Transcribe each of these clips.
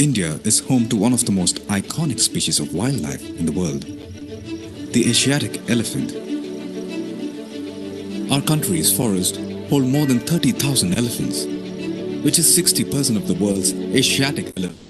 India is home to one of the most iconic species of wildlife in the world, the Asiatic elephant. Our country's forests hold more than 30,000 elephants, which is 60% of the world's Asiatic elephant.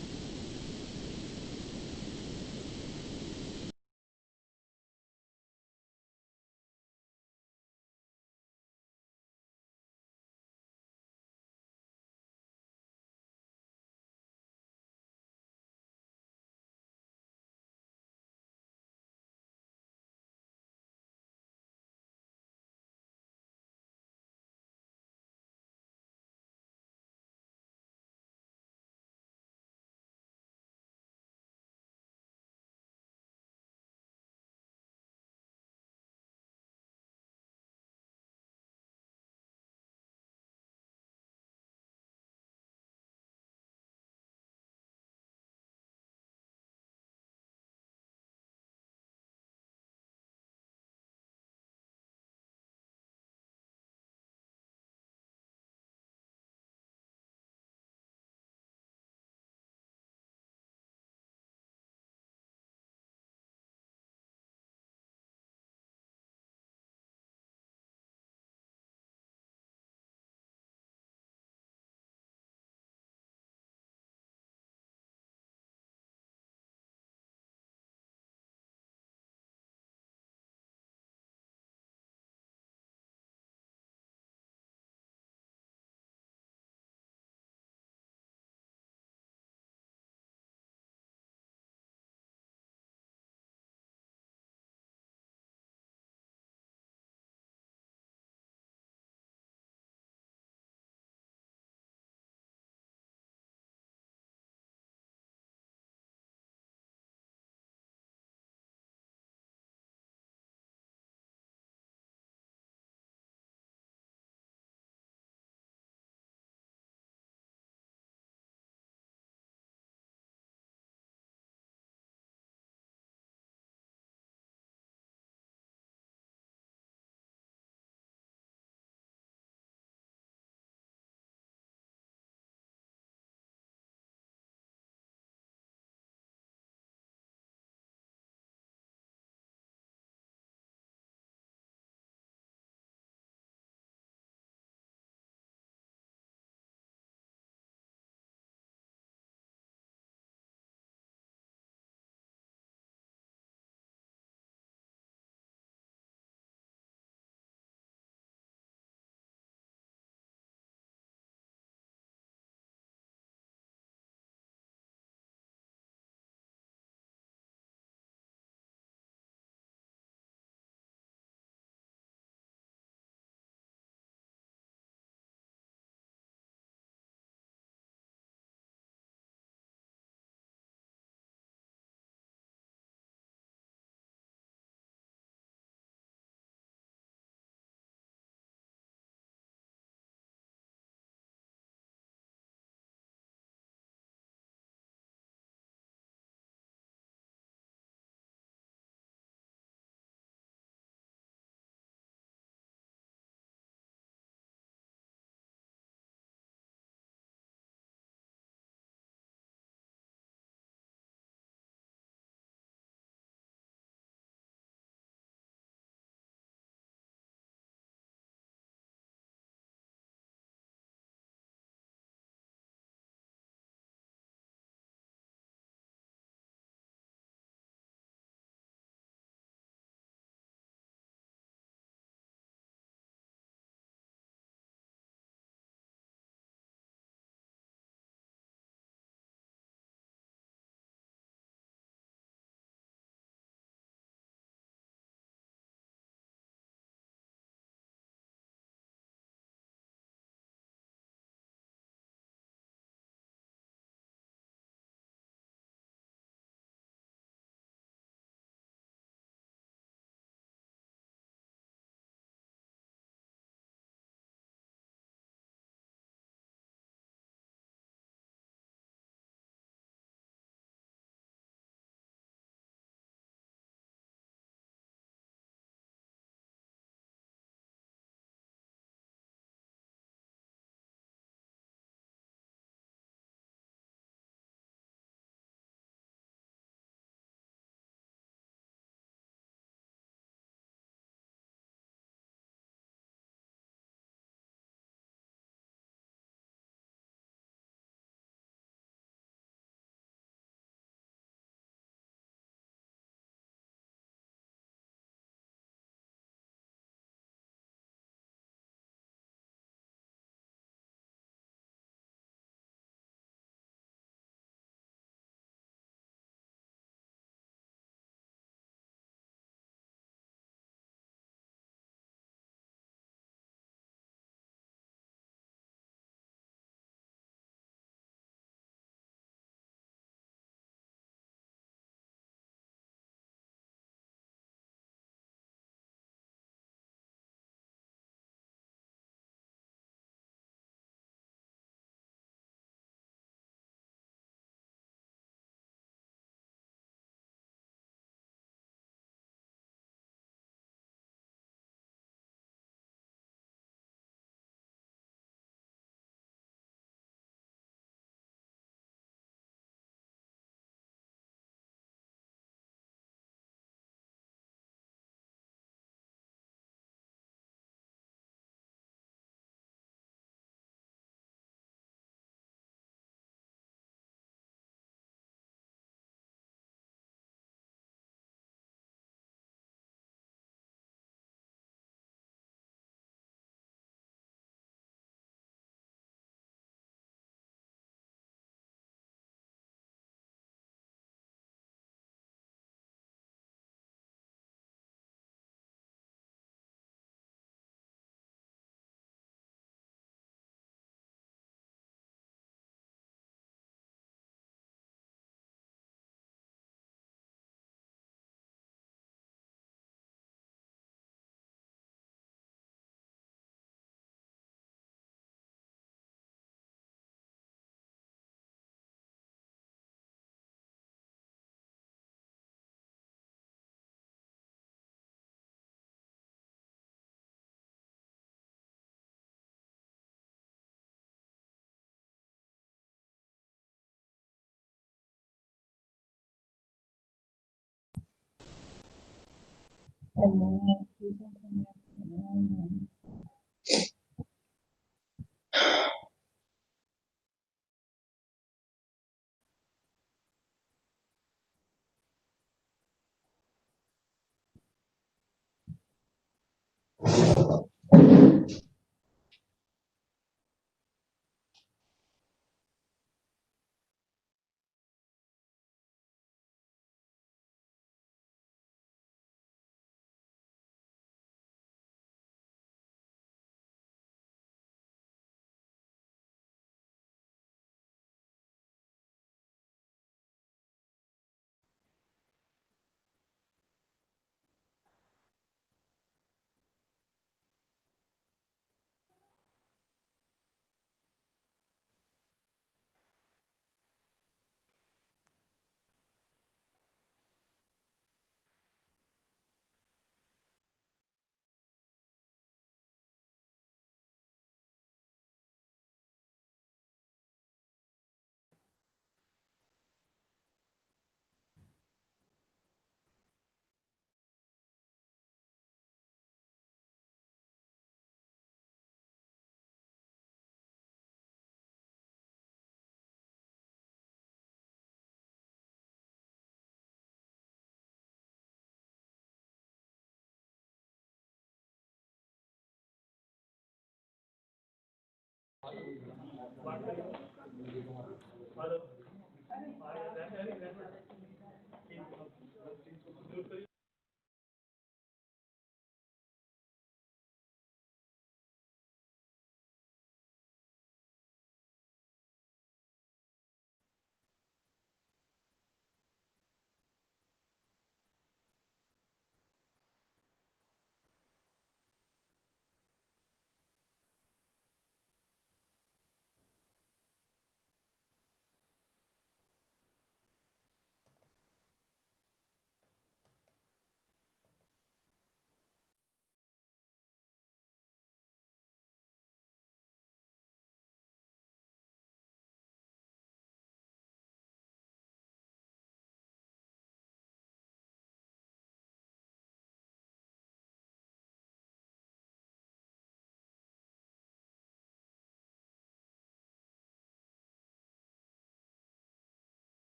Chandra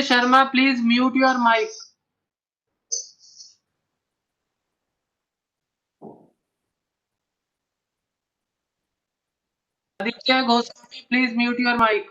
Sharma, please mute your mic. Aditya Goswami, please mute your mic.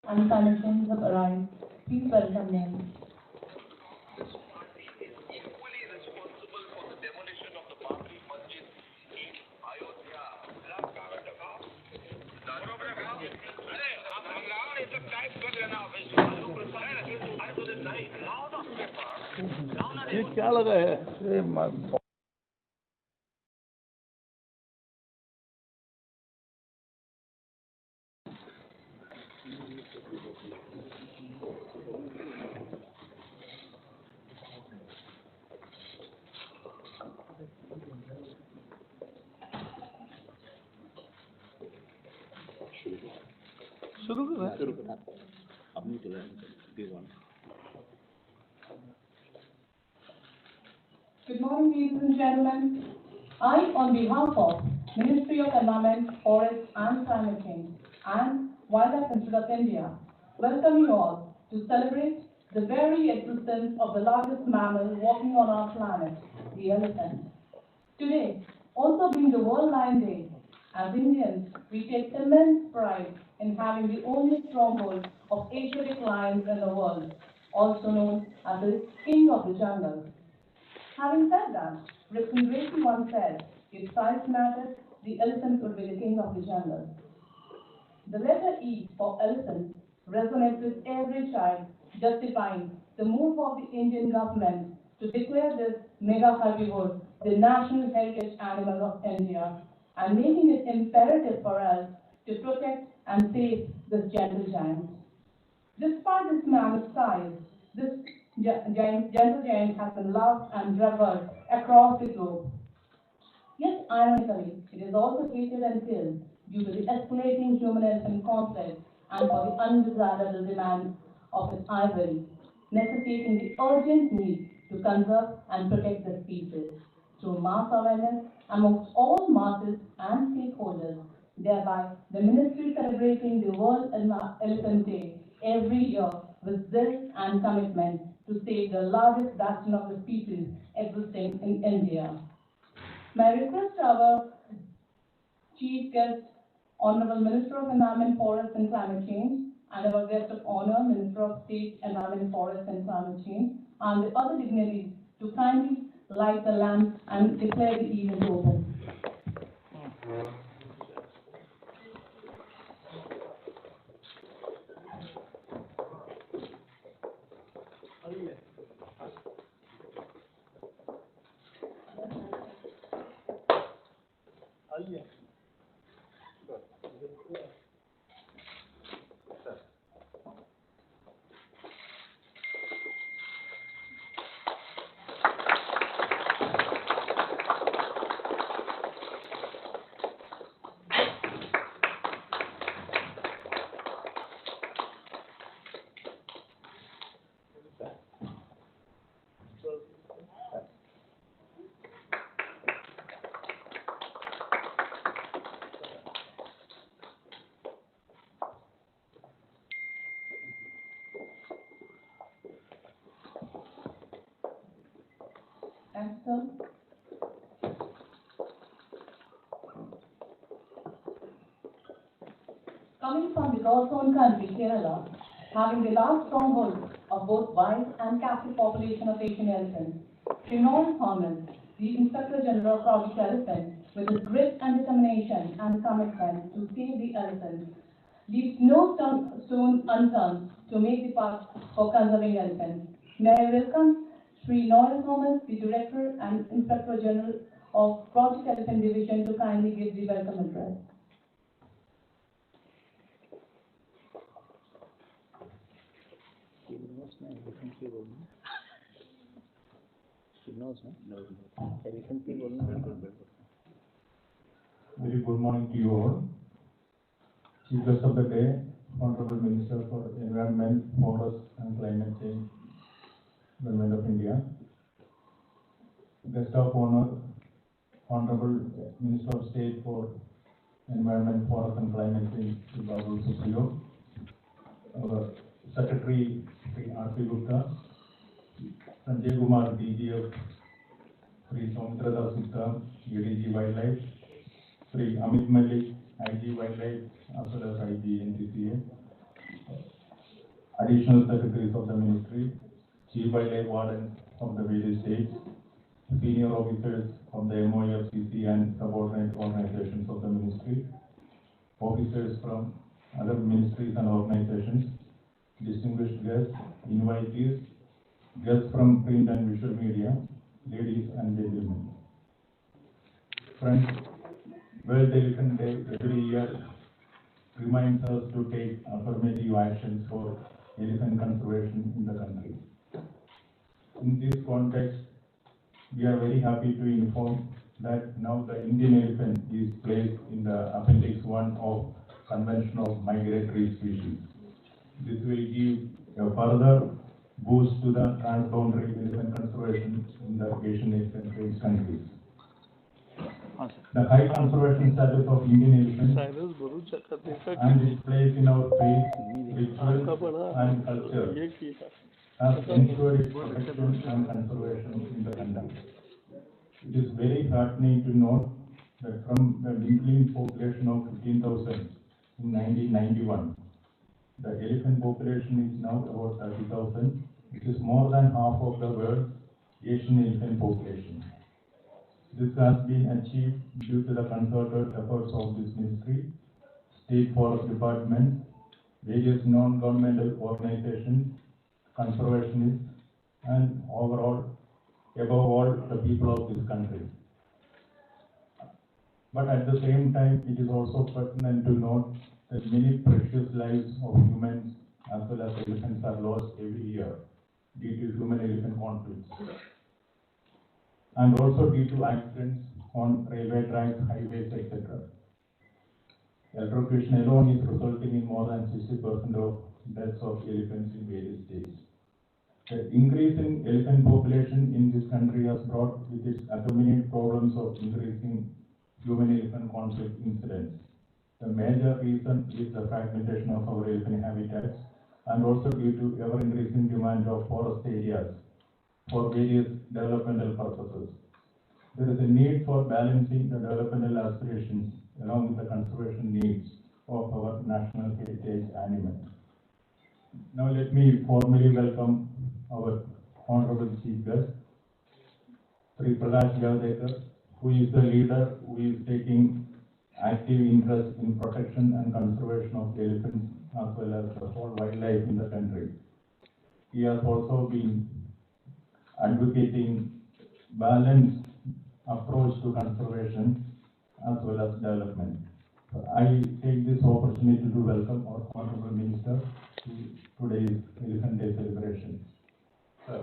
and connections have arrived. Please welcome them. ये क्या लगा है? शुरू करें? अपनी Good morning, ladies and gentlemen. I, on behalf of Ministry of Environment, Forest and Climate Change and Wildlife Institute of India, welcome you all to celebrate the very existence of the largest mammal walking on our planet, the elephant. Today, also being the World Lion Day, as Indians, we take immense pride in having the only stronghold of Asiatic lions in the world, also known as the King of the Jungle. Having said that, Ripon Gracie once said, if size matters, the elephant would be the king of the jungle. The letter E for elephant resonates with every child, justifying the move of the Indian government to declare this mega herbivore the national heritage animal of India and making it imperative for us to protect and save this gentle giant. Despite this mammoth size, this gentle giant has been loved and revered across the globe. Yet, ironically, it is also hated and killed due to the escalating human-elephant conflict and for the undesirable demand of its ivory, necessitating the urgent need to conserve and protect the species through mass awareness amongst all masses and stakeholders. Thereby, the ministry celebrating the World Elephant Day every year with zeal and commitment to save the largest bastion of the species existing in India. May I request our Chief Guest, Honorable Minister of Environment, Forest and Climate Change, and our Guest of Honor, Minister of State, Environment, Forest and Climate Change, and the other dignitaries to kindly light the lamp and declare the event open. Thanks, sir. Coming from the God's own country, Kerala, having the large stronghold of both wild and captive population of Asian elephants, Sri Thomas, the Inspector General of Project Elephant, with his grit and determination and commitment to save the elephants, leaves no stone unturned to make the path for conserving elephants. May I welcome Sri Thomas, the Director and Inspector General of Project Elephant Division, to kindly give the welcome address. Very good morning to you all. Chief Guest of the Day, Honorable Minister for Environment, Forest and Climate Change, Government of India. Guest of Honor, Honorable Minister of State for Environment, Forest and Climate Change, Babu, Supriyo. Our Secretary, Sri R.P. Gupta, Sanjay Kumar, DGF, Sri Soumitra Das Gupta, ADG Wildlife, Sri Amit Malik, IG Wildlife, as well as IG NCCA. additional secretaries of the ministry, chief wildlife wardens of the various states, senior officers from the MoEFCC and subordinate organizations of the ministry, officers from other ministries and organizations, distinguished guests, invitees, guests from print and visual media, ladies and gentlemen. Friends, World Elephant Day every year reminds us to take affirmative actions for elephant conservation in the country. In this context, we are very happy to inform that now the Indian elephant is placed in the Appendix 1 of Convention of Migratory Species. This will give a further boost to the transboundary elephant conservation in the Asian elephant countries. The high conservation status of Indian elephants and its place in our faith, rituals and culture has ensured its protection and conservation in the country. It is very heartening to note that from the dwindling population of 15,000 in 1991, the elephant population is now about 30,000, which is more than half of the world's Asian elephant population. This has been achieved due to the concerted efforts of this ministry, state forest department, various non-governmental organizations, conservationists, and above all, the people of this country. But at the same time, it is also pertinent to note that many precious lives of humans as well as elephants are lost every year due to human-elephant conflicts, and also due to accidents on railway tracks, highways, etc. Electrocution alone is resulting in more than 60% of deaths of elephants in various states. The increase in elephant population in this country has brought with its accompanying problems of increasing human-elephant conflict incidents. The major reason is the fragmentation of our elephant habitats and also due to ever-increasing demand of forest areas for various developmental purposes. There is a need for balancing the developmental aspirations along with the conservation needs of our national heritage animals. Now let me formally welcome our Honorable Chief Guest, Sri Prakash Javadekar, who is the leader who is taking active interest in protection and conservation of elephants as well as the whole wildlife in the country. He has also been advocating balanced approach to conservation as well as development. So I take this opportunity to welcome our Honorable Minister to today's Elephant Day celebration. Sir.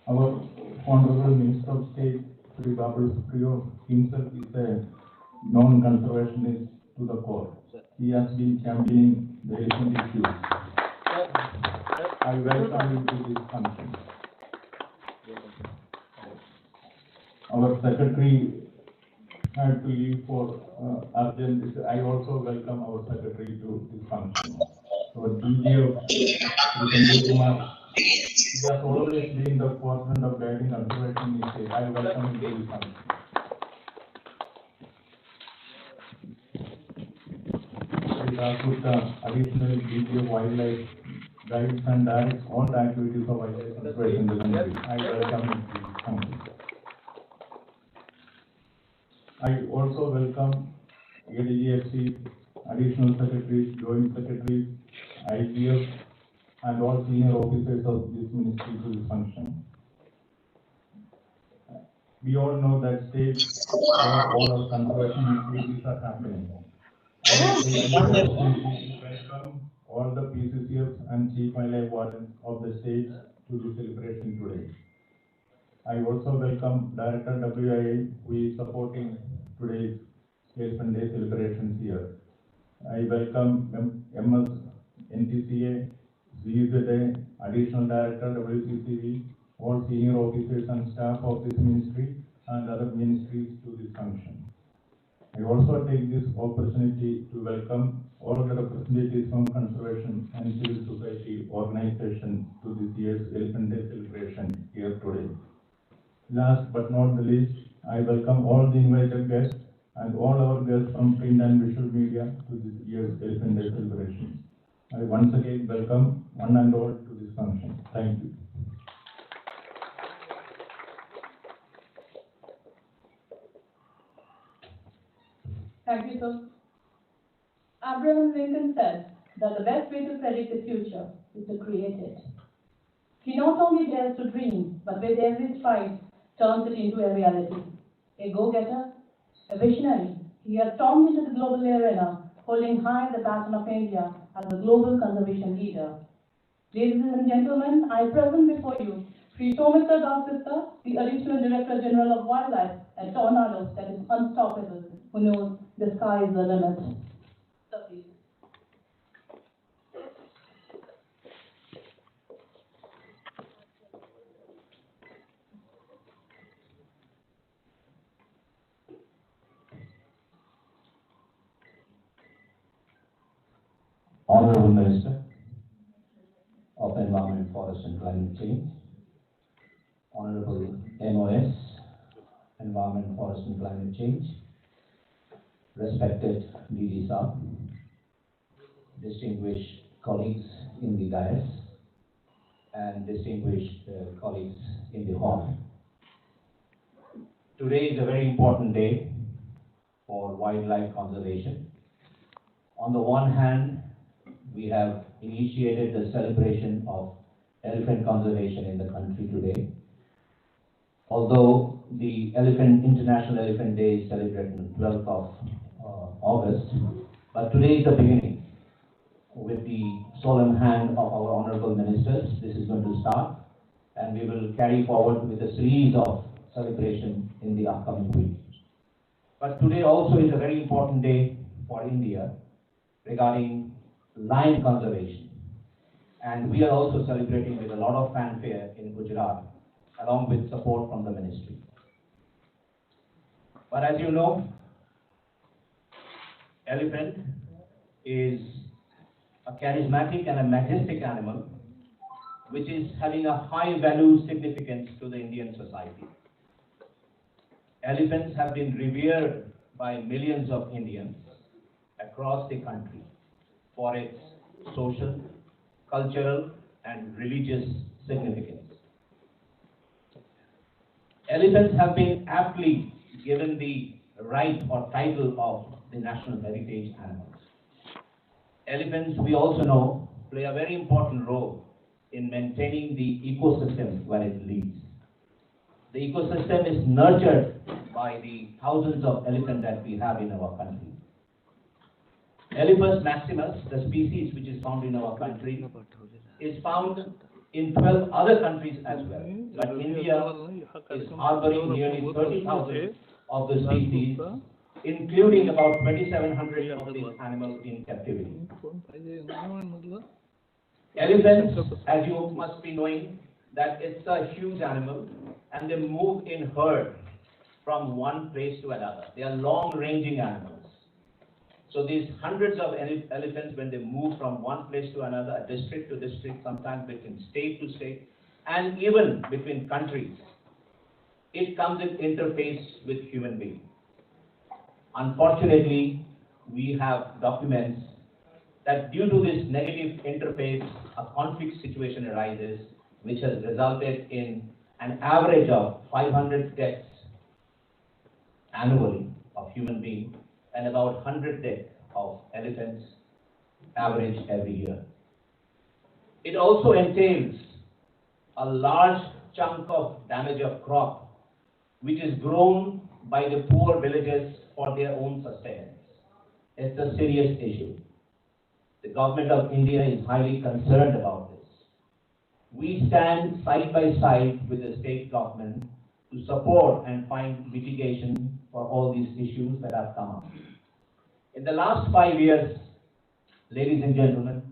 Our Honorable Minister of State, Sri Babu Supriyo, himself is a non-conservationist to the core. He has been championing the elephant issues. I welcome him to this function. Our Secretary had to leave for urgent. I also welcome our Secretary to this function. Our DG of Kumar, he has always been the forefront of guiding conservation issues. I welcome him to this function. Additional DG of Wildlife guides and directs all the activities of wildlife conservation in the country. I welcome him to this function. I also welcome ADGFC, Additional Secretaries, Joint Secretaries, IGF, and all senior officers of this ministry to this function. We all know that states where all our conservation activities are happening. I take this opportunity to welcome all the PCCFs and Chief Wildlife Wardens of the states to this celebration today. I also welcome Director WIA, who is supporting today's Elephant Day celebrations here. I welcome MS NTCA, ZZA, Additional Director WCCV, all senior officers and staff of this ministry and other ministries to this function. I also take this opportunity to welcome all the representatives from conservation and civil society organizations to this year's Elephant Day celebration here today. Last but not the least, I welcome all the invited guests and all our guests from print and visual media to this year's Elephant Day celebration. I once again welcome one and all to this function. Thank you. Thank you, sir. Abraham Lincoln said that the best way to predict the future is to create it. He not only dares to dream, but with every stride turns it into a reality. A go-getter, a visionary, he has stormed into the global arena, holding high the baton of India as a global conservation leader. Ladies and gentlemen, I present before you Sri Soumitra Das, the Additional Director General of Wildlife, a tornado that is unstoppable, who knows the sky is the limit. Sir, please. Honorable Minister of Environment, Forest and Climate Change, Honorable MoS, Environment, Forest and Climate Change, respected DG Sahab, distinguished colleagues in the dais, and distinguished colleagues in the hall. Today is a very important day for wildlife conservation. On the one hand, we have initiated the celebration of elephant conservation in the country today. Although the International Elephant Day is celebrated on the 12th of August, but today is the beginning. With the solemn hand of our honorable ministers, this is going to start, and we will carry forward with a series of celebrations in the upcoming week. But today also is a very important day for India regarding lion conservation, and we are also celebrating with a lot of fanfare in Gujarat, along with support from the ministry. But as you know, elephant is a charismatic and a majestic animal which is having a high value significance to the Indian society. Elephants have been revered by millions of Indians across the country for its social, cultural, and religious significance. Elephants have been aptly given the right or title of the national heritage animals. Elephants, we also know, play a very important role in maintaining the ecosystem where it lives. The ecosystem is nurtured by the thousands of elephants that we have in our country. Elephas maximus, the species which is found in our country, is found in 12 other countries as well. But India is harboring nearly 30,000 of the species, including about 2,700 of these animals in captivity. Elephants, as you must be knowing, that it's a huge animal, and they move in herd from one place to another. They are long-ranging animals. So these hundreds of elephants, when they move from one place to another, district to district, sometimes between state to state, and even between countries, it comes in interface with human beings. Unfortunately, we have documents that due to this negative interface, a conflict situation arises, which has resulted in an average of 500 deaths annually of human beings and about 100 deaths of elephants average every year. It also entails a large chunk of damage of crop, which is grown by the poor villagers for their own sustenance. It's a serious issue. The government of India is highly concerned about this. We stand side by side with the state government to support and find mitigation for all these issues that have come up. In the last 5 years, ladies and gentlemen,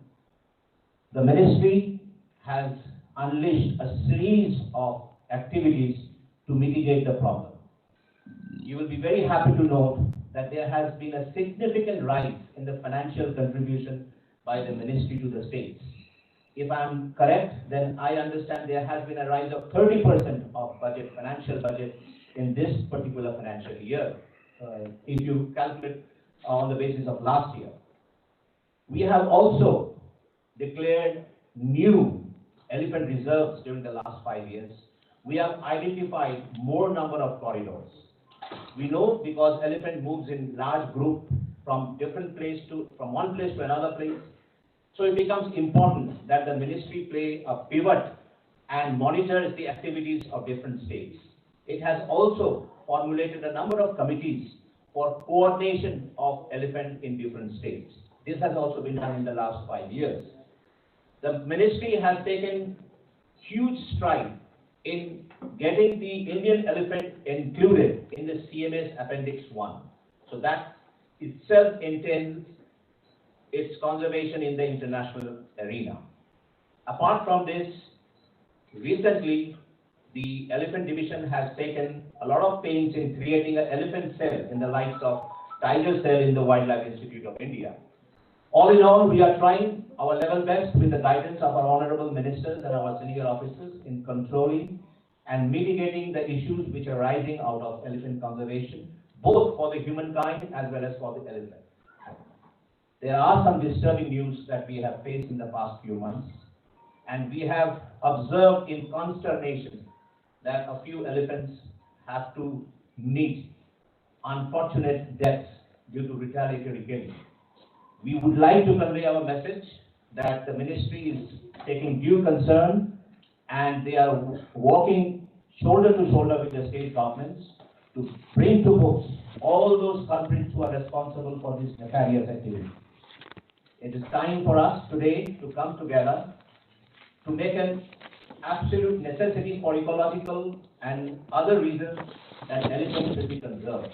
the ministry has unleashed a series of activities to mitigate the problem. You will be very happy to note that there has been a significant rise in the financial contribution by the ministry to the states. If I'm correct, then I understand there has been a rise of 30% of budget, financial budget in this particular financial year, if you calculate on the basis of last year. We have also declared new elephant reserves during the last 5 years. We have identified more number of corridors. We know because elephant moves in large group from from one place to another place. So it becomes important that the ministry play a pivot and monitors the activities of different states. It has also formulated a number of committees for coordination of elephant in different states. This has also been done in the last 5 years. The ministry has taken huge stride in getting the Indian elephant included in the CMS Appendix 1. So that itself entails its conservation in the international arena. Apart from this, recently the elephant division has taken a lot of pains in creating an elephant cell in the likes of tiger cell in the Wildlife Institute of India. All in all, we are trying our level best with the guidance of our honorable ministers and our senior officers in controlling and mitigating the issues which are arising out of elephant conservation, both for the humankind as well as for the elephant. There are some disturbing news that we have faced in the past few months, and we have observed in consternation that a few elephants have to meet unfortunate deaths due to retaliatory killing. We would like to convey our message that the ministry is taking due concern and they are working shoulder to shoulder with the state governments to bring to books all those culprits who are responsible for this nefarious activity. It is time for us today to come together to make an absolute necessity for ecological and other reasons that elephants should be conserved.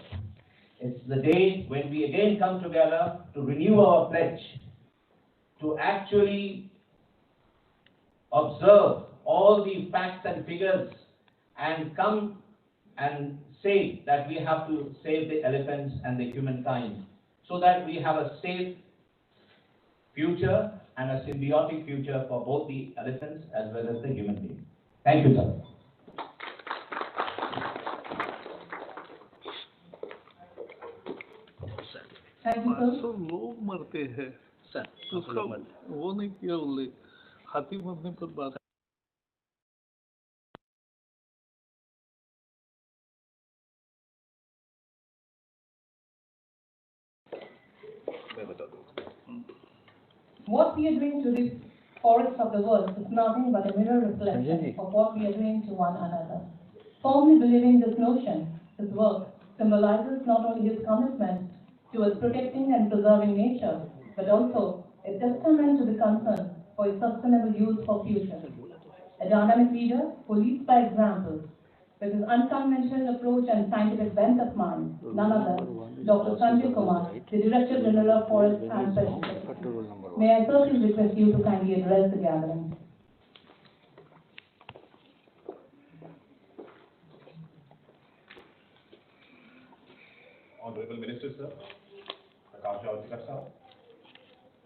It's the day when we again come together to renew our pledge to actually observe all the facts and figures and come and say that we have to save the elephants and the humankind so that we have a safe future and a symbiotic future for both the elephants as well as the human beings. Thank you, sir. Thank you, sir. Sir लोग मरते हैं तो उसका वो नहीं किया उल्लेख हाथी मरने पर बात What we are doing to the forests of the world is nothing but a mirror reflection of what we are doing to one another. Firmly believing this notion, his work symbolizes not only his commitment towards protecting and preserving nature, but also a testament to the concern for its sustainable use for future. A dynamic leader who leads by example, with his unconventional approach and scientific bent of mind, none other, Dr. Sanjay Kumar, the Director General of Forests and Special Services. May I certainly request you to kindly address the gathering. Honorable Minister, sir, Prakash, Javadekar, sir,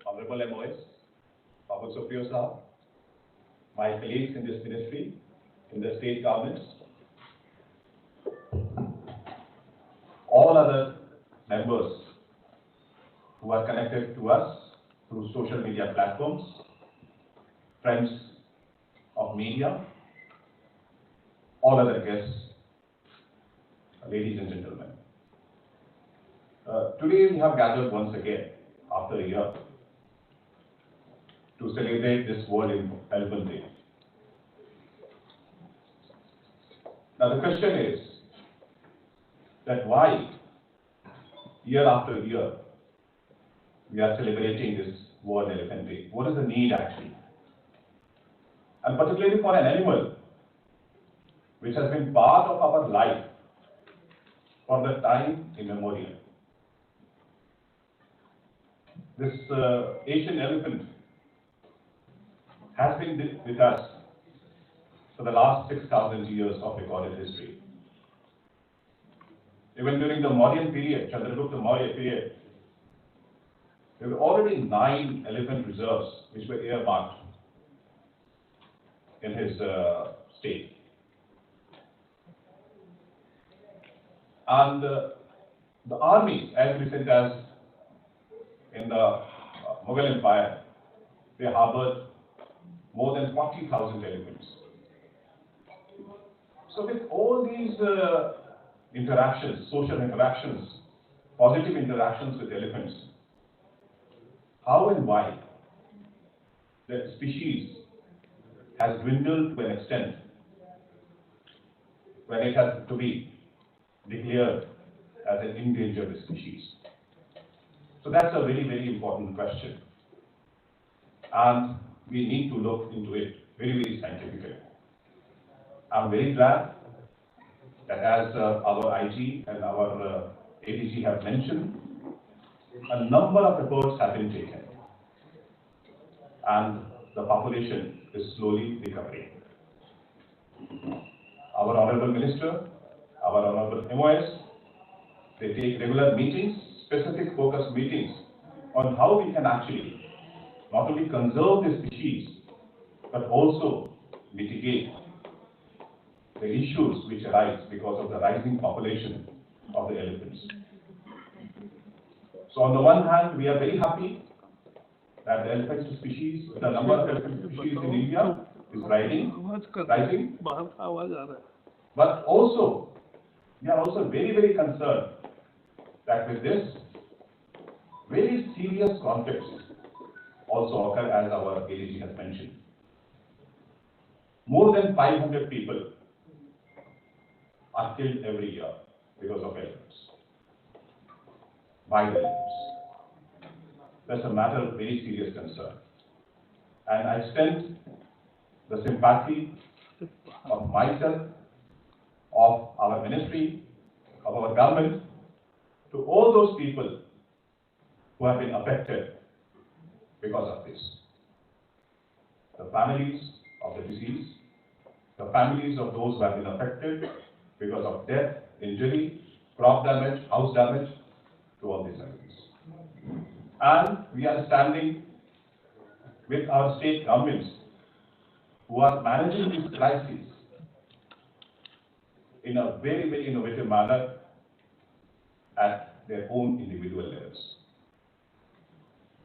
Honorable MoS, Babu, Supriyo, sir, my colleagues in this ministry, in the state governments, all other members who are connected to us through social media platforms, friends of media, all other guests, ladies and gentlemen. Today we have gathered once again after a year to celebrate this World Elephant Day. Now the question is that why year after year we are celebrating this World Elephant Day? What is the need actually? And particularly for an animal which has been part of our life for the time immemorial. This Asian elephant has been with us for the last 6,000 years of recorded history. Even during the Mauryan period, Chandragupta Maurya period, there were already 9 elephant reserves which were earmarked in his state. And the army, as recent as in the Mughal Empire, they harbored more than 40,000 elephants. So with all these interactions, social interactions, positive interactions with elephants, how and why the species has dwindled to an extent when it has to be declared as an endangered species? So that's a very, very important question. And we need to look into it very, very scientifically. I'm very glad that as our IG and our ADG have mentioned, a number of efforts have been taken. And the population is slowly recovering. Our Honorable Minister, our Honorable MoS, they take regular meetings, specific focus meetings on how we can actually not only conserve the species, but also mitigate the issues which arise because of the rising population of the elephants. So on the one hand, we are very happy that the elephant species, the number of elephant species in India is rising. But also, we are also very, very concerned that with this, very serious conflicts also occur, as our ADG has mentioned. More than 500 people are killed every year because of elephants, by the elephants. That's a matter of very serious concern. And I extend the sympathy of myself, of our ministry, of our government, to all those people who have been affected because of this. The families of the deceased, the families of those who have been affected because of death, injury, crop damage, house damage, to all these elements. And we are standing with our state governments who are managing these crises in a very, very innovative manner at their own individual levels.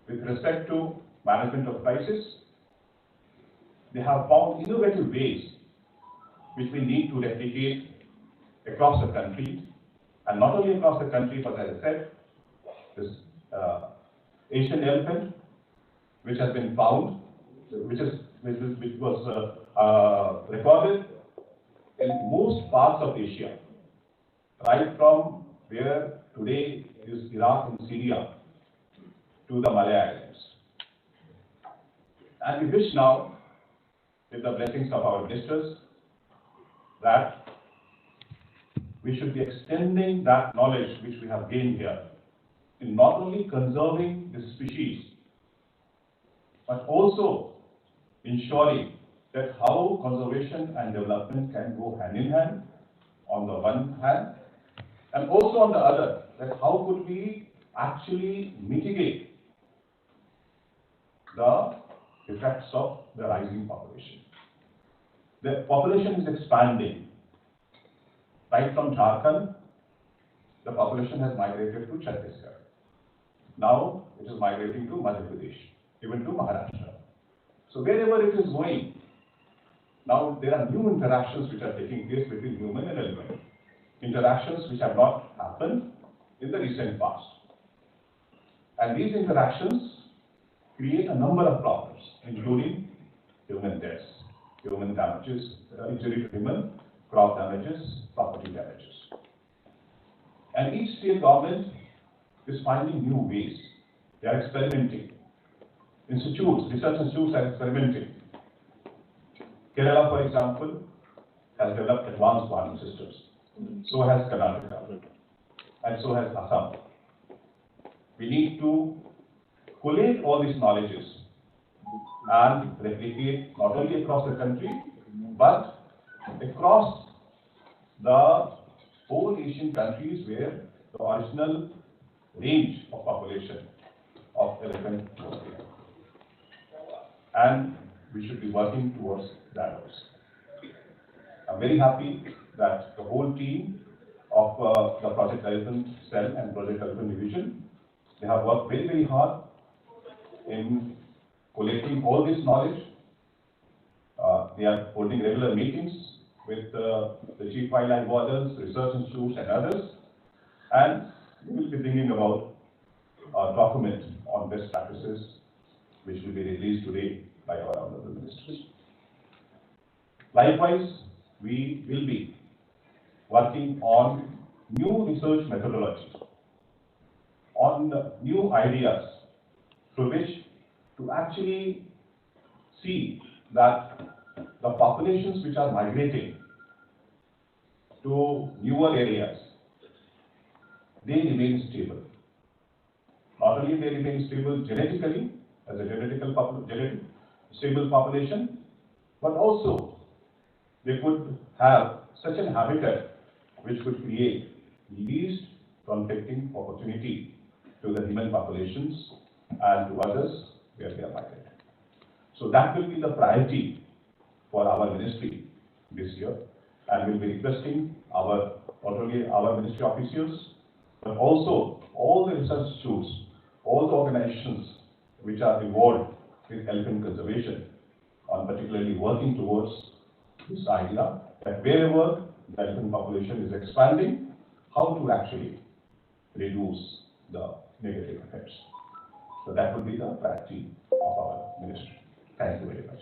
With respect to management of crisis, they have found innovative ways which we need to replicate across the country, and not only across the country, but as I said, this Asian elephant, which has been found, which was recorded in most parts of Asia, right from where today is Iraq and Syria to the Malay Islands. And we wish now, with the blessings of our ministers, that we should be extending that knowledge which we have gained here in not only conserving this species, but also ensuring that how conservation and development can go hand in hand on the one hand, and also on the other, that how could we actually mitigate the effects of the rising population. The population is expanding. Right from Jharkhand, the population has migrated to Chhattisgarh. Now it is migrating to Madhya Pradesh, even to Maharashtra. So wherever it is going, now there are new interactions which are taking place between human and elephant. Interactions which have not happened in the recent past. And these interactions create a number of problems, including human deaths, human damages, injury to human, crop damages, property damages. And each state government is finding new ways. They are experimenting. Institutes, research institutes are experimenting. Kerala, for example, has developed advanced warning systems. So has Karnataka. And so has Assam. We need to collate all these knowledges and replicate not only across the country, but across the 4 Asian countries where the original range of population of elephant was there. And we should be working towards that also. I'm very happy that the whole team of the Project Elephant Cell and Project Elephant Division, they have worked very, very hard in collecting all this knowledge. They are holding regular meetings with the chief wildlife wardens, research institutes and others, and we will be bringing about a document on best practices which will be released today by our honorable ministers. Likewise, we will be working on new research methodologies, on new ideas through which to actually see that the populations which are migrating to newer areas, they remain stable. Not only they remain stable genetically, as a genetic stable population, but also they could have such an habitat which could create least conflicting opportunity to the human populations and to others where they are migrated. So that will be the priority for our ministry this year, and we'll be requesting not only our ministry officials, but also all the research institutes, all the organizations which are involved with elephant conservation, on particularly working towards this idea that wherever the elephant population is expanding, how to actually reduce the negative effects. So that will be the priority of our ministry. Thank you very much.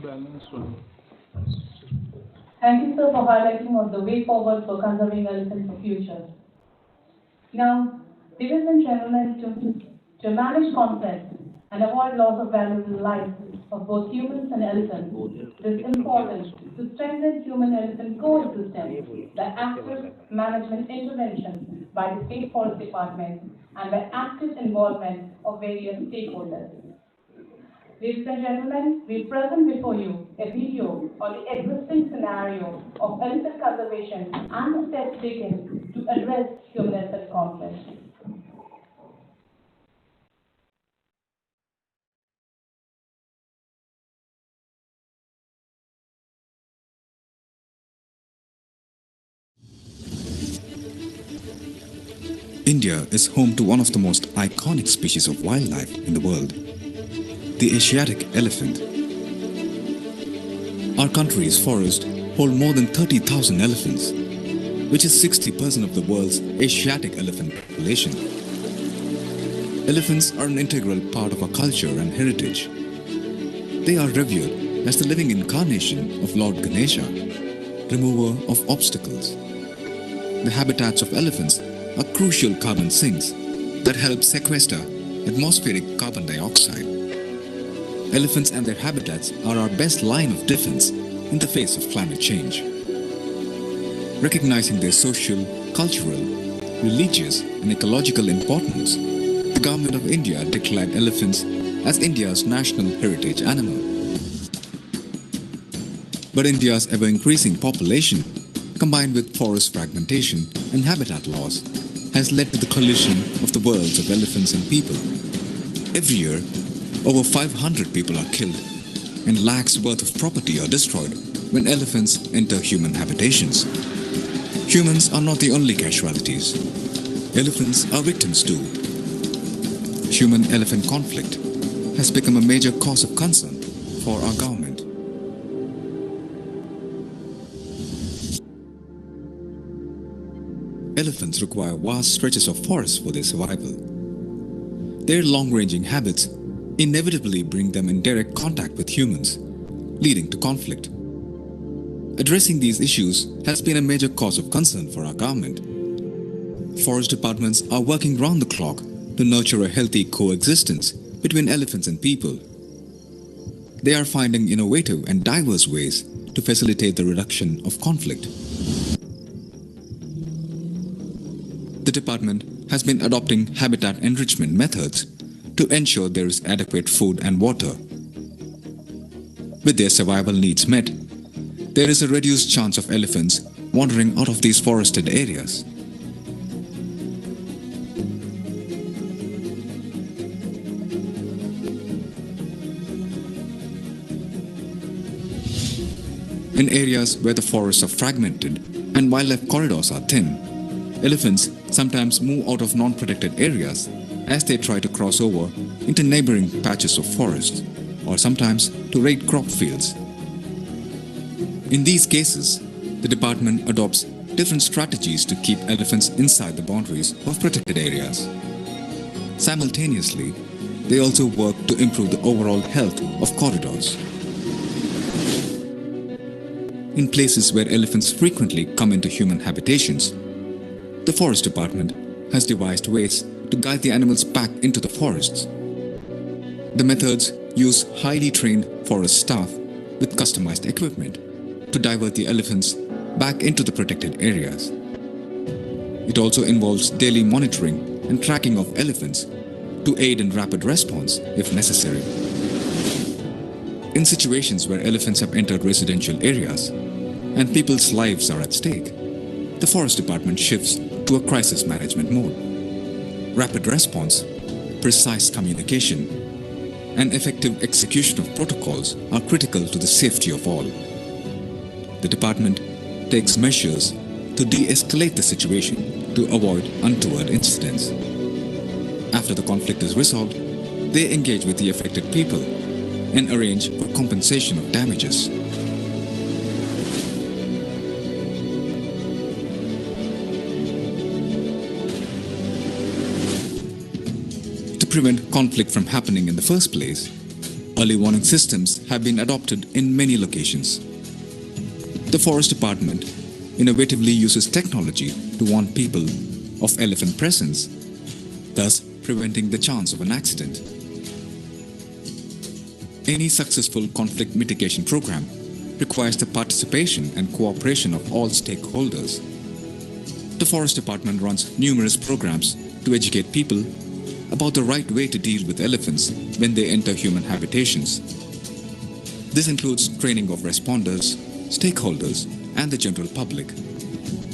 Balance one. Thank you, sir, for highlighting on the way forward for conserving elephants for future. Now, ladies and gentlemen, to manage conflict and avoid loss of valuable life of both humans and elephants, it is important to strengthen human-elephant coexistence by active management intervention by the State Forest Department and by active involvement of various stakeholders. Ladies and gentlemen, we present before you a video on the existing scenario of elephant conservation and the steps taken to address human-elephant conflict. India is home to one of the most iconic species of wildlife in the world, the Asiatic elephant. Our country's forests hold more than 30,000 elephants, which is 60% of the world's Asiatic elephant population. Elephants are an integral part of our culture and heritage. They are revered as the living incarnation of Lord Ganesha, remover of obstacles. The habitats of elephants are crucial carbon sinks that help sequester atmospheric carbon dioxide. Elephants and their habitats are our best line of defense in the face of climate change. Recognizing their social, cultural, religious and ecological importance, the Government of India declared elephants as India's national heritage animal. But India's ever-increasing population, combined with forest fragmentation and habitat loss, has led to the collision of the worlds of elephants and people. Every year, over 500 people are killed and lakhs worth of property are destroyed when elephants enter human habitations. Humans are not the only casualties. Elephants are victims too. Human-elephant conflict has become a major cause of concern for our government. Elephants require vast stretches of forest for their survival. Their long-ranging habits inevitably bring them in direct contact with humans, leading to conflict. Addressing these issues has been a major cause of concern for our government. Forest departments are working round the clock to nurture a healthy coexistence between elephants and people. They are finding innovative and diverse ways to facilitate the reduction of conflict. The department has been adopting habitat enrichment methods to ensure there is adequate food and water. with their survival needs met, there is a reduced chance of elephants wandering out of these forested areas. In areas where the forests are fragmented and wildlife corridors are thin, elephants sometimes move out of non-protected areas as they try to cross over into neighboring patches of forest, or sometimes to raid crop fields. In these cases, the department adopts different strategies to keep elephants inside the boundaries of protected areas. Simultaneously, they also work to improve the overall health of corridors. In places where elephants frequently come into human habitations, the Forest Department has devised ways to guide the animals back into the forests. The methods use highly trained forest staff with customized equipment to divert the elephants back into the protected areas. It also involves daily monitoring and tracking of elephants to aid in rapid response if necessary. In situations where elephants have entered residential areas and people's lives are at stake, the Forest Department shifts to a crisis management mode. Rapid response, precise communication, and effective execution of protocols are critical to the safety of all. The department takes measures to de-escalate the situation to avoid untoward incidents. After the conflict is resolved, they engage with the affected people and arrange for compensation of damages. To prevent conflict from happening in the first place, early warning systems have been adopted in many locations. The Forest Department innovatively uses technology to warn people of elephant presence, thus preventing the chance of an accident. Any successful conflict mitigation program requires the participation and cooperation of all stakeholders. The Forest Department runs numerous programs to educate people about the right way to deal with elephants when they enter human habitations. This includes training of responders, stakeholders, and the general public,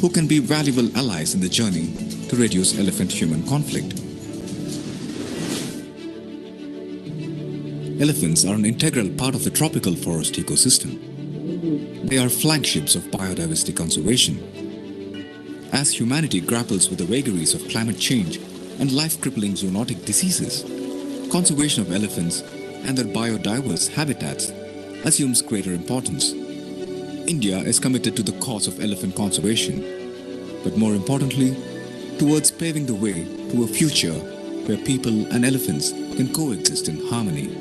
who can be valuable allies in the journey to reduce elephant-human conflict. Elephants are an integral part of the tropical forest ecosystem. They are flagships of biodiversity conservation. As humanity grapples with the vagaries of climate change and life-crippling zoonotic diseases, conservation of elephants and their biodiverse habitats assumes greater importance. India is committed to the cause of elephant conservation, but more importantly, towards paving the way to a future where people and elephants can coexist in harmony.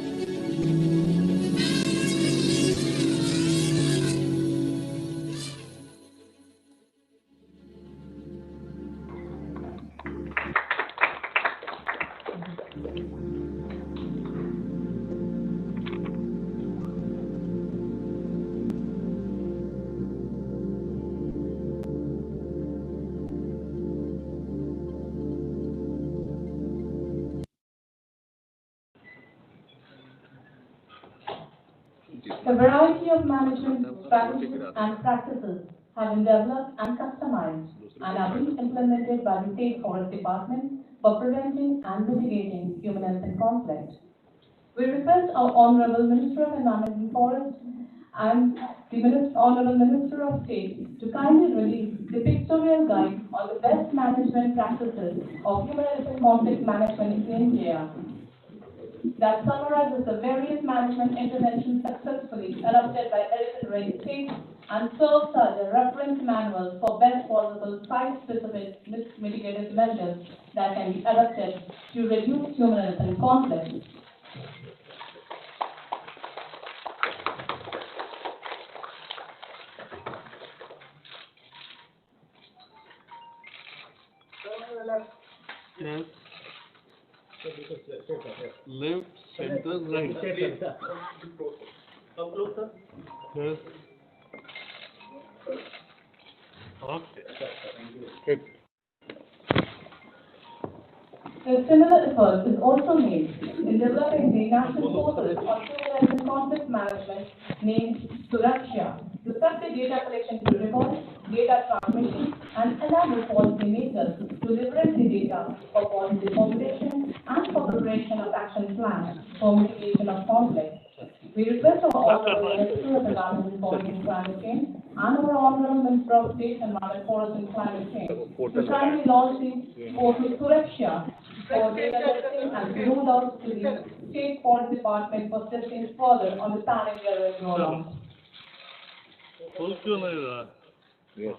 A variety of management strategies and practices have been developed and customized and are being implemented by the State Forest Department for preventing and mitigating human-elephant conflict. We request our Honorable Minister of Environment and Forest and the Honorable Minister of State to kindly release the pictorial guide on the best management practices of human-elephant conflict management in India that summarizes the various management interventions successfully adopted by elephant-ready states and serves as a reference manual for best possible site-specific mitigative measures that can be adopted to reduce human-elephant conflict. Yes. Left, center, right. Yes. Okay. A similar effort is also made in developing the national portal on human-elephant and conflict management named Suraksha to structure data collection protocols, data transmission, and enable policymakers to leverage the data for policy formulation and for preparation of action plans for mitigation of conflict. We request our Honorable Minister of Environment, Forest and Climate Change and our Honorable Minister of State Environment, Forest and Climate Change to kindly launch the portal Suraksha for data testing and to roll out to the State Forest Department for testing further on the pan-India rollout. Yes.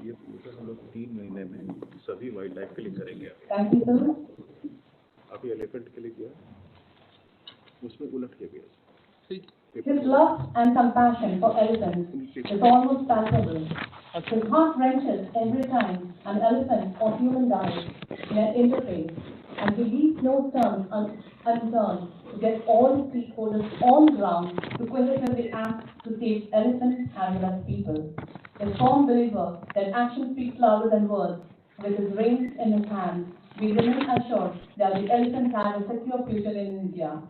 ये पूरा हम लोग 3 महीने में सभी wild life के लिए करेंगे। Thank you, sir. अभी एलिफेंट के लिए किया, उसमें उलट के गया। His love and compassion for elephants is almost palpable. His heart wrenches every time an elephant or human dies in an interface, and he leaves no stone unturned to get all the stakeholders on the ground to cohesively act to save elephants as well as people. A firm believer that action speaks louder than words. With his reins in his hands, we remain assured that the elephants have a secure future in India.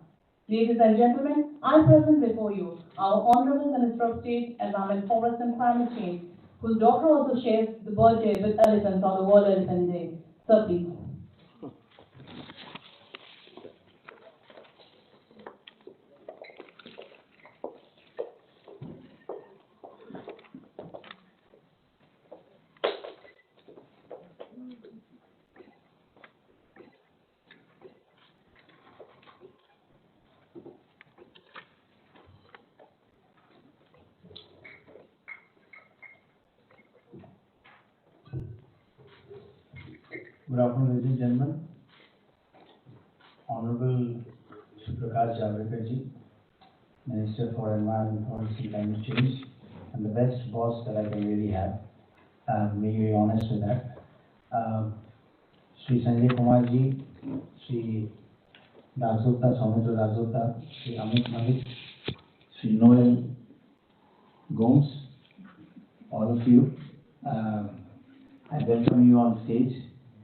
Ladies and gentlemen, I present before you our Honorable Minister of State, Environment, Forest and Climate Change, whose daughter also shares the birthday with elephants on the World Elephant Day. Sir, please. Good afternoon, ladies and gentlemen. Honorable Prakash Javadekar ji, Minister for Environment, Forest and Climate Change, and the best boss that I can really have. May you be honest with that. Shri Sanjay Kumar ji, Shri Rajota, Soumitra Rajota, Shri Amit Malik, Shri Noel Gomes, all of you. I welcome you on stage.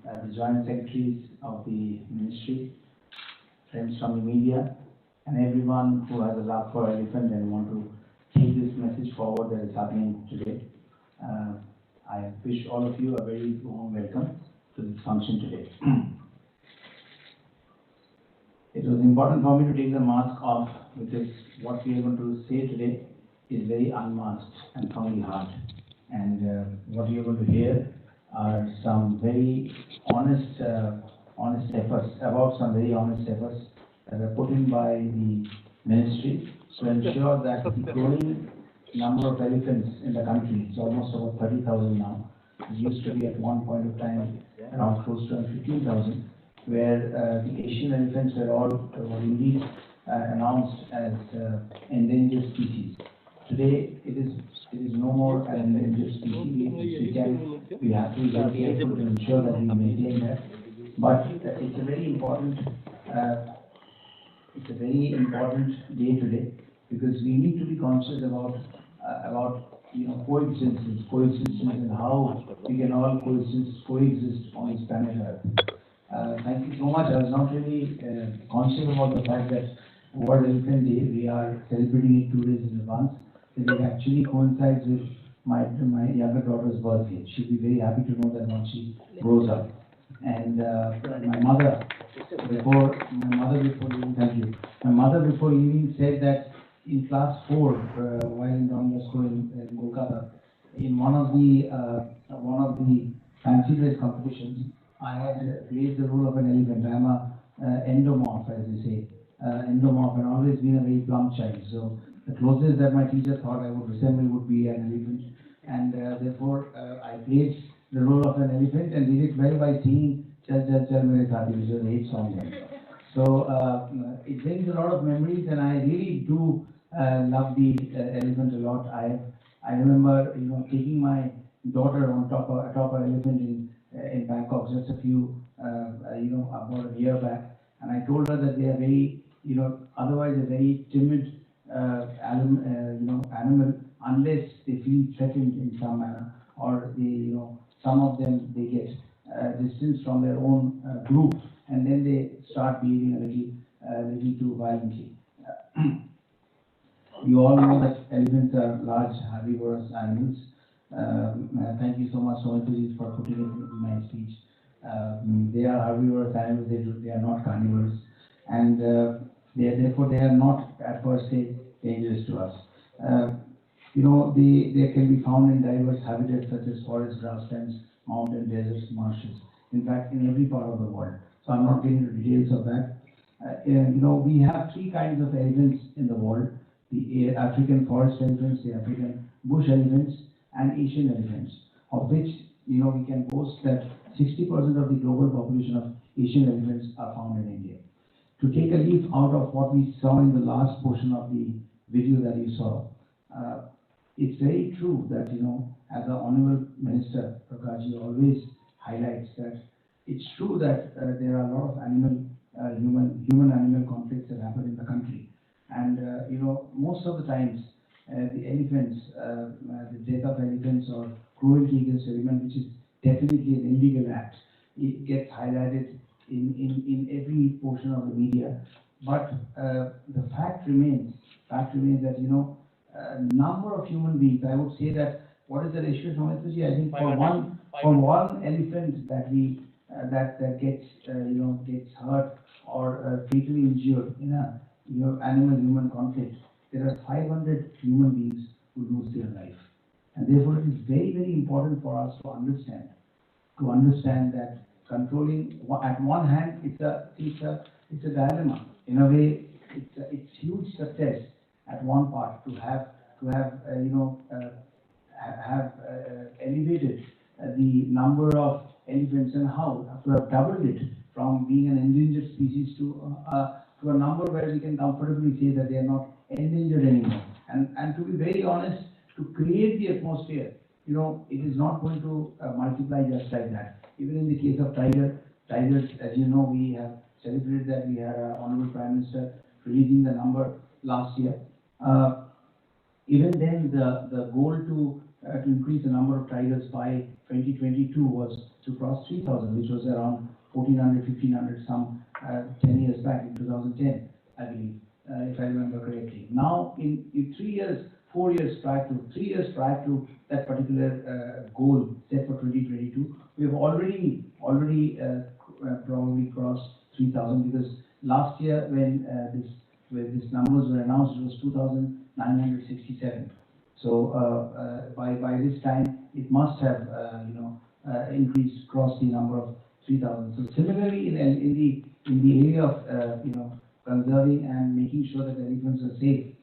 The Joint Secretaries of the Ministry, friends from the media, and everyone who has a love for elephant and want to take this message forward that is happening today. I wish all of you a very warm welcome to this function today. It was important for me to take the mask off because what we are going to say today is very unmasked and from the heart. And what you are going to hear are some very honest efforts, about some very honest efforts that are put in by the ministry to ensure that the growing number of elephants in the country, it's almost about 30,000 now. It used to be at one point of time around close to 15,000, where the Asian elephants were all indeed announced as endangered species. Today, it is no more an endangered species. We have to be very careful to ensure that we maintain that. But it's a very important day today because we need to be conscious about coexistence and how we can all coexist on this planet Earth. Thank you so much. I was not really conscious about the fact that World Elephant Day, we are celebrating it 2 days in advance. It actually coincides with my younger daughter's birthday. She'll be very happy to know that once she grows up. And my mother before leaving said that in class 4, while in Down School in Kolkata, in one of the fancy dress competitions, I had played the role of an elephant. I am a endomorph, as they say, endomorph, and always been a very plump child. So the closest that my teacher thought I would resemble would be an elephant, and therefore I played the role of an elephant and did it well by singing Chal Chal Chal Mere Saathi, which was a hit song then. So it brings a lot of memories, and I really do love the elephant a lot. I remember taking my daughter on top of an elephant in Bangkok just a few about a year back, and I told her that they are very otherwise a very timid animal unless they feel threatened in some manner, or some of them they get distance from their own group, and then they start behaving a little too violently. You all know that elephants are large herbivorous animals. Thank you so much, Somitji, for putting it in my speech. They are herbivorous animals, they are not carnivores, and therefore they are not per se dangerous to us. They can be found in diverse habitats such as forests, grasslands, mountain, deserts, marshes. In fact, in every part of the world. So I'm not getting into details of that. We have three kinds of elephants in the world: the African forest elephants, the African bush elephants, and Asian elephants, of which we can boast that 60% of the global population of Asian elephants are found in India. To take a leaf out of what we saw in the last portion of the video that you saw, it's very true that as the Honorable Minister Prakash always highlights that it's true that there are a lot of human-animal conflicts that happen in the country, and most of the times the elephants, the death of elephants or cruelty against elephants, which is definitely an illegal act, it gets highlighted in every portion of the media. But the fact remains that number of human beings, I would say that, what is the ratio, Somitji? I think for one elephant that gets hurt or fatally injured in a animal-human conflict, there are 500 human beings who lose their life. And therefore, it is very, very important for us to understand that controlling, at one hand, it's a dilemma. In a way, it's huge success at one part to have elevated the number of elephants, and how to have doubled it from being an endangered species to a number where we can comfortably say that they are not endangered anymore. And to be very honest, to create the atmosphere, it is not going to multiply just like that. Even in the case of tigers, as you know, we have celebrated that. We had our Honorable Prime Minister releasing the number last year. Even then, the goal to increase the number of tigers by 2022 was to cross 3,000, which was around 1,400, 1,500 some 10 years back in 2010, I believe, if I remember correctly. Now, in 3 years, 4 years prior to, 3 years prior to that particular goal set for 2022, we have already probably crossed 3,000, because last year when these numbers were announced, it was 2,967. So by this time, it must have increased, crossed the number of 3,000. So similarly, in the area of conserving and making sure that elephants are safe,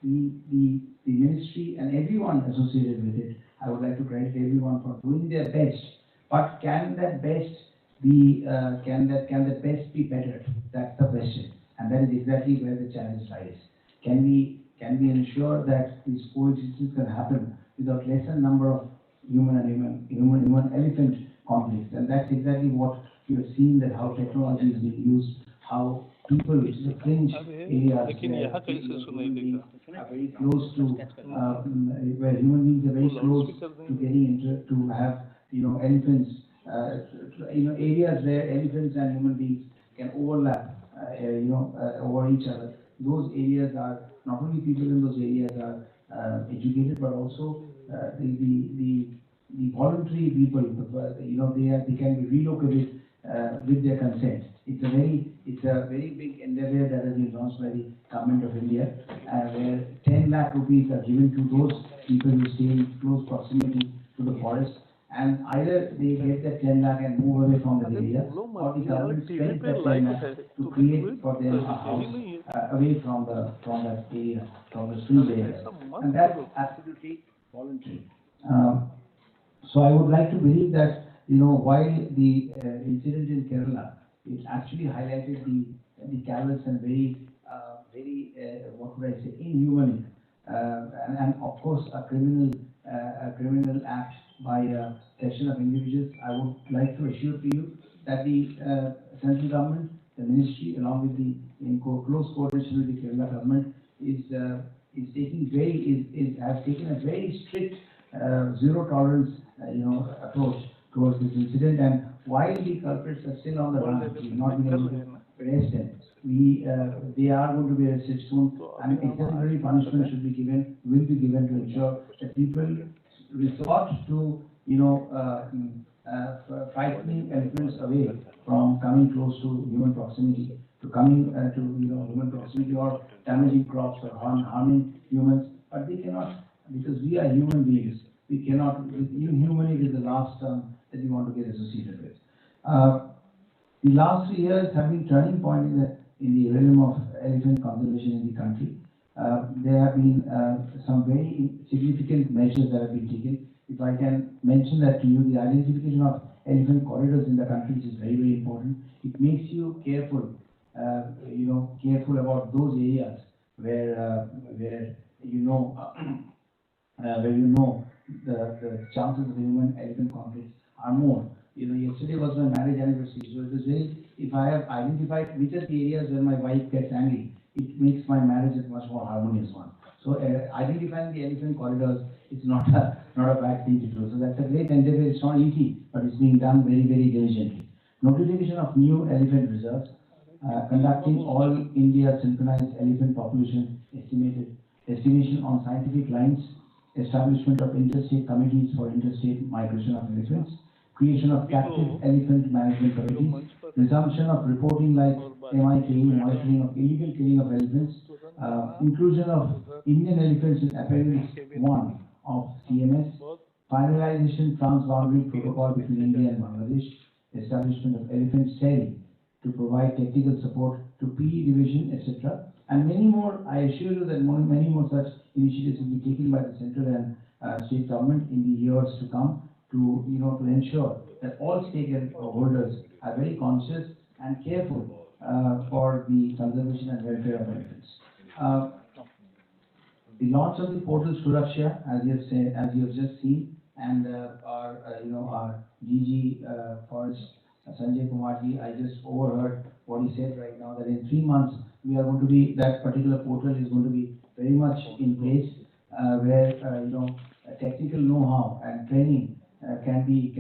the ministry and everyone associated with it, I would like to credit everyone for doing their best. But can that best be bettered? That's the question, and that is exactly where the challenge lies. Can we ensure that this coexistence can happen without lesser number of human-elephant conflicts? And that's exactly what you have seen, that how technology is being used, how people, which is a fringe area, are very close to, where human beings are very close to getting into, to have elephants, areas where elephants and human beings can overlap, over each other. Those areas are, not only people in those areas are educated, but also the voluntary people, they can be relocated with their consent. It's a very big endeavor that has been launched by the Government of India, where 10 lakh rupees are given to those people who stay in close proximity to the forest, and either they get that 10 lakh and move away from that area, or the government spends that 10 lakh to create for them a house away from that area, from the street area, and that's absolutely voluntary. So I would like to believe that while the incident in Kerala, it actually highlighted the callous and very what would I say, inhuman, and of course a criminal act by a section of individuals. I would like to assure to you that the central government the ministry, along with the close coordination with the Kerala government, has taken a very strict zero tolerance approach towards this incident. And while the culprits are still on the run, we've not been able to arrest them. They are going to be arrested soon, and exemplary punishment will be given to ensure that people resort to frightening elephants away from coming close to human proximity, human proximity or damaging crops or harming humans. But they cannot, because we are human beings. We cannot. Inhumanity is the last term that we want to get associated with. The last 3 years have been turning point in the realm of elephant conservation in the country. There have been some very significant measures that have been taken. If I can mention that to you, the identification of elephant corridors in the country is very, very important. It makes you careful, careful about those areas where the chances of human elephant conflicts are more. Yesterday was my marriage anniversary, so it was very, if I have identified which are the areas where my wife gets angry, it makes my marriage a much more harmonious one. So identifying the elephant corridors is not a bad thing to do. So that's a great endeavor. It's not easy, but it's being done very, very diligently. Notification of new elephant reserves, conducting all India synchronized elephant population estimation on scientific lines, establishment of interstate committees for interstate migration of elephants, creation of captive elephant management committees, resumption of reporting like MI killing, monitoring of illegal killing of elephants, inclusion of Indian elephants in Appendix 1 of CMS, finalization transboundary protocol between India and Bangladesh, establishment of elephant cell to provide technical support to PE division, etc. And many more. I assure you that many more such initiatives will be taken by the central and state government in the years to come to ensure that all stakeholders are very conscious and careful for the conservation and welfare of elephants. The launch of the portal Suraksha, as you have just seen, and our DG Forest Sanjay Kumarji, I just overheard what he said right now, that in 3 months that particular portal is going to be very much in place, where technical know-how and training can be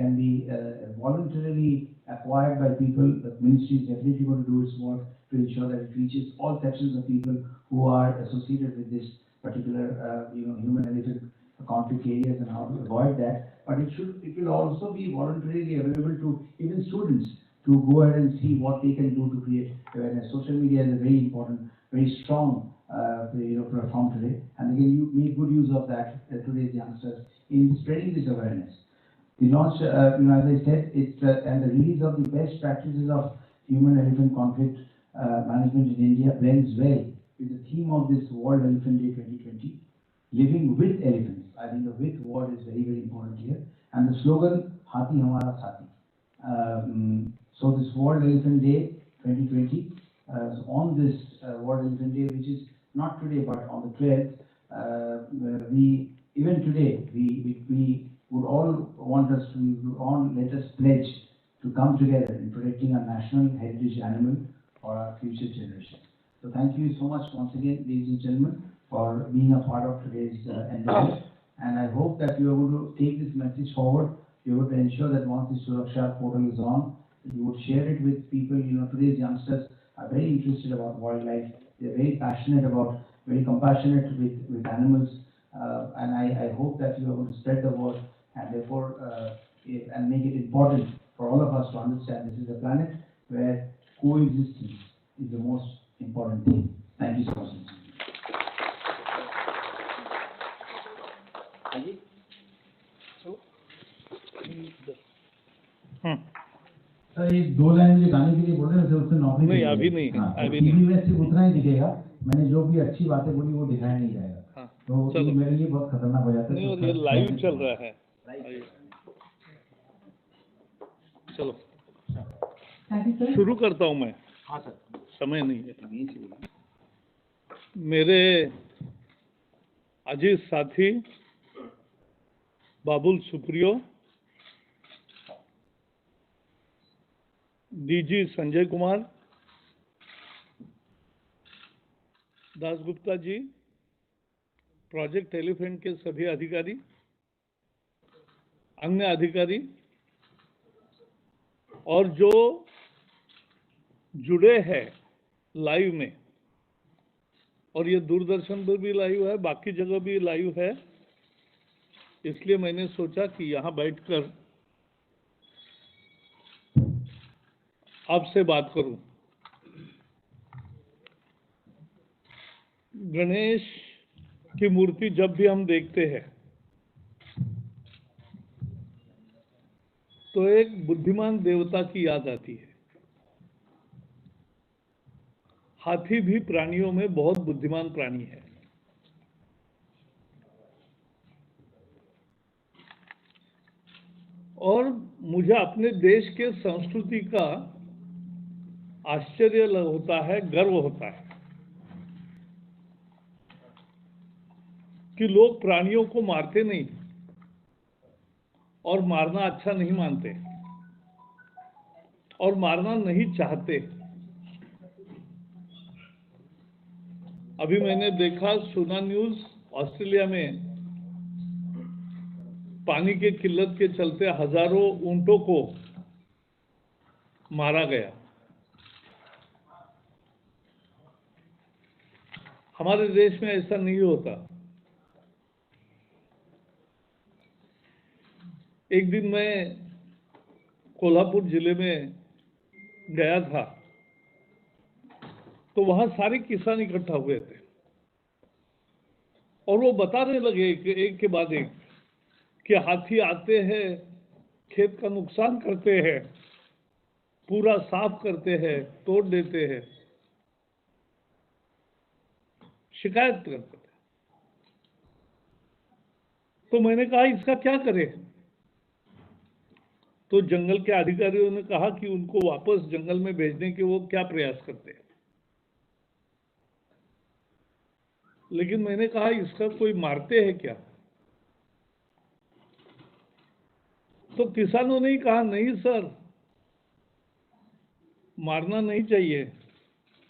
voluntarily acquired by people. The ministry is definitely going to do its work to ensure that it reaches all sections of people who are associated with this particular human-elephant conflict areas and how to avoid that. But it will also be voluntarily available to even students to go ahead and see what they can do to create awareness. Social media is a very important, very strong platform today, and again, you make good use of that today's youngsters in spreading this awareness. The launch, as I said, and the release of the best practices of human-elephant conflict management in India blends well with the theme of this World Elephant Day 2020, living with elephants. I think the with word is very, very important here, and the slogan Hathi Hamara Sathi. So this World Elephant Day 2020, on this World Elephant Day, which is not today but on the 12th, even today we would all let us pledge to come together in protecting our national heritage animal for our future generations. So thank you so much once again, ladies and gentlemen, for being a part of today's endeavor. And I hope that you are going to take this message forward. You are going to ensure that once the Suraksha portal is on, you would share it with people. Today's youngsters are very interested about wildlife. They are very passionate about, very compassionate with animals. And I hope that you are going to spread the word and therefore and make it important for all of us to understand this is a planet where coexistence is the most important thing. Thank you so much. Sir ये 2 line मुझे गाने के लिए बोल रहे हैं, उससे नौकरी नहीं अभी नहीं, अभी टीवी में सिर्फ उतना ही दिखेगा, मैंने जो भी अच्छी बातें बोली वो दिखाया नहीं जाएगा। तो ये मेरे लिए बहुत खतरनाक हो जाता है। नहीं, और ये लाइव चल रहा है। चलो शुरू करता हूँ मैं। हाँ सर, समय नहीं है। मेरे अजीज साथी बाबुल सुप्रियो, डीजी संजय कुमार, दासगुप्ता जी, प्रोजेक्ट एलिफेंट के सभी अधिकारी, अन्य अधिकारी और जो जुड़े हैं लाइव में, और ये दूरदर्शन पर भी लाइव है, बाकी जगह भी लाइव है, इसलिए मैंने सोचा कि यहाँ बैठकर आपसे बात करूं। गणेश की मूर्ति जब भी हम देखते हैं तो एक बुद्धिमान देवता की याद आती है। हाथी भी प्राणियों में बहुत बुद्धिमान प्राणी है। और मुझे अपने देश के संस्कृति का आश्चर्य होता है, गर्व होता है कि लोग प्राणियों को मारते नहीं और मारना अच्छा नहीं मानते और मारना नहीं चाहते। अभी मैंने देखा, सुना न्यूज़, ऑस्ट्रेलिया में पानी के किल्लत के चलते हजारों ऊंटों को मारा गया। हमारे देश में ऐसा नहीं होता। एक दिन मैं कोल्हापुर जिले में गया था, तो वहां सारे किसान इकट्ठा हुए थे और वो बताने लगे कि एक के बाद एक कि हाथी आते हैं, खेत का नुकसान करते हैं, पूरा साफ करते हैं, तोड़ देते हैं, शिकायत करते थे। तो मैंने कहा इसका क्या करें? तो जंगल के अधिकारियों ने कहा कि उनको वापस जंगल में भेजने के वो क्या प्रयास करते हैं। लेकिन मैंने कहा इसका कोई मारते हैं क्या? तो किसानों ने ही कहा नहीं सर, मारना नहीं चाहिए।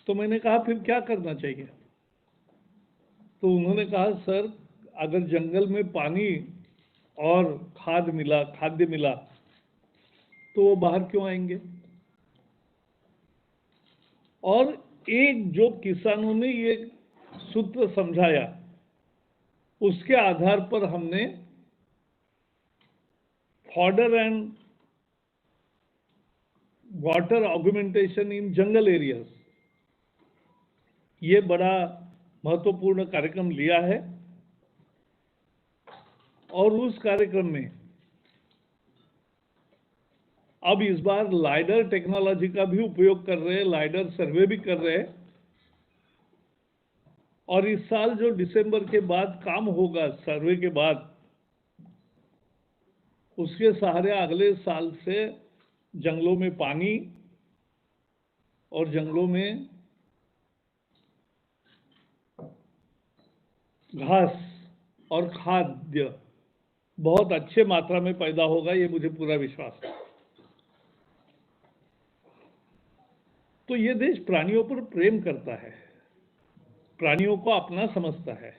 तो मैंने कहा फिर क्या करना चाहिए? तो उन्होंने कहा सर, अगर जंगल में पानी और खाद्य मिला तो वो बाहर क्यों आएंगे? और एक जो किसानों ने ये सूत्र समझाया, उसके आधार पर हमने fodder and water augmentation in jungle areas, ये बड़ा महत्वपूर्ण कार्यक्रम लिया है। और उस कार्यक्रम में अब इस बार लाइडर टेक्नोलॉजी का भी उपयोग कर रहे हैं, लाइडर सर्वे भी कर रहे हैं। और इस साल जो दिसंबर के बाद काम होगा, सर्वे के बाद, उसके सहारे अगले साल से जंगलों में पानी और जंगलों में घास और खाद्य बहुत अच्छे मात्रा में पैदा होगा, ये मुझे पूरा विश्वास है। तो ये देश प्राणियों पर प्रेम करता है, प्राणियों को अपना समझता है,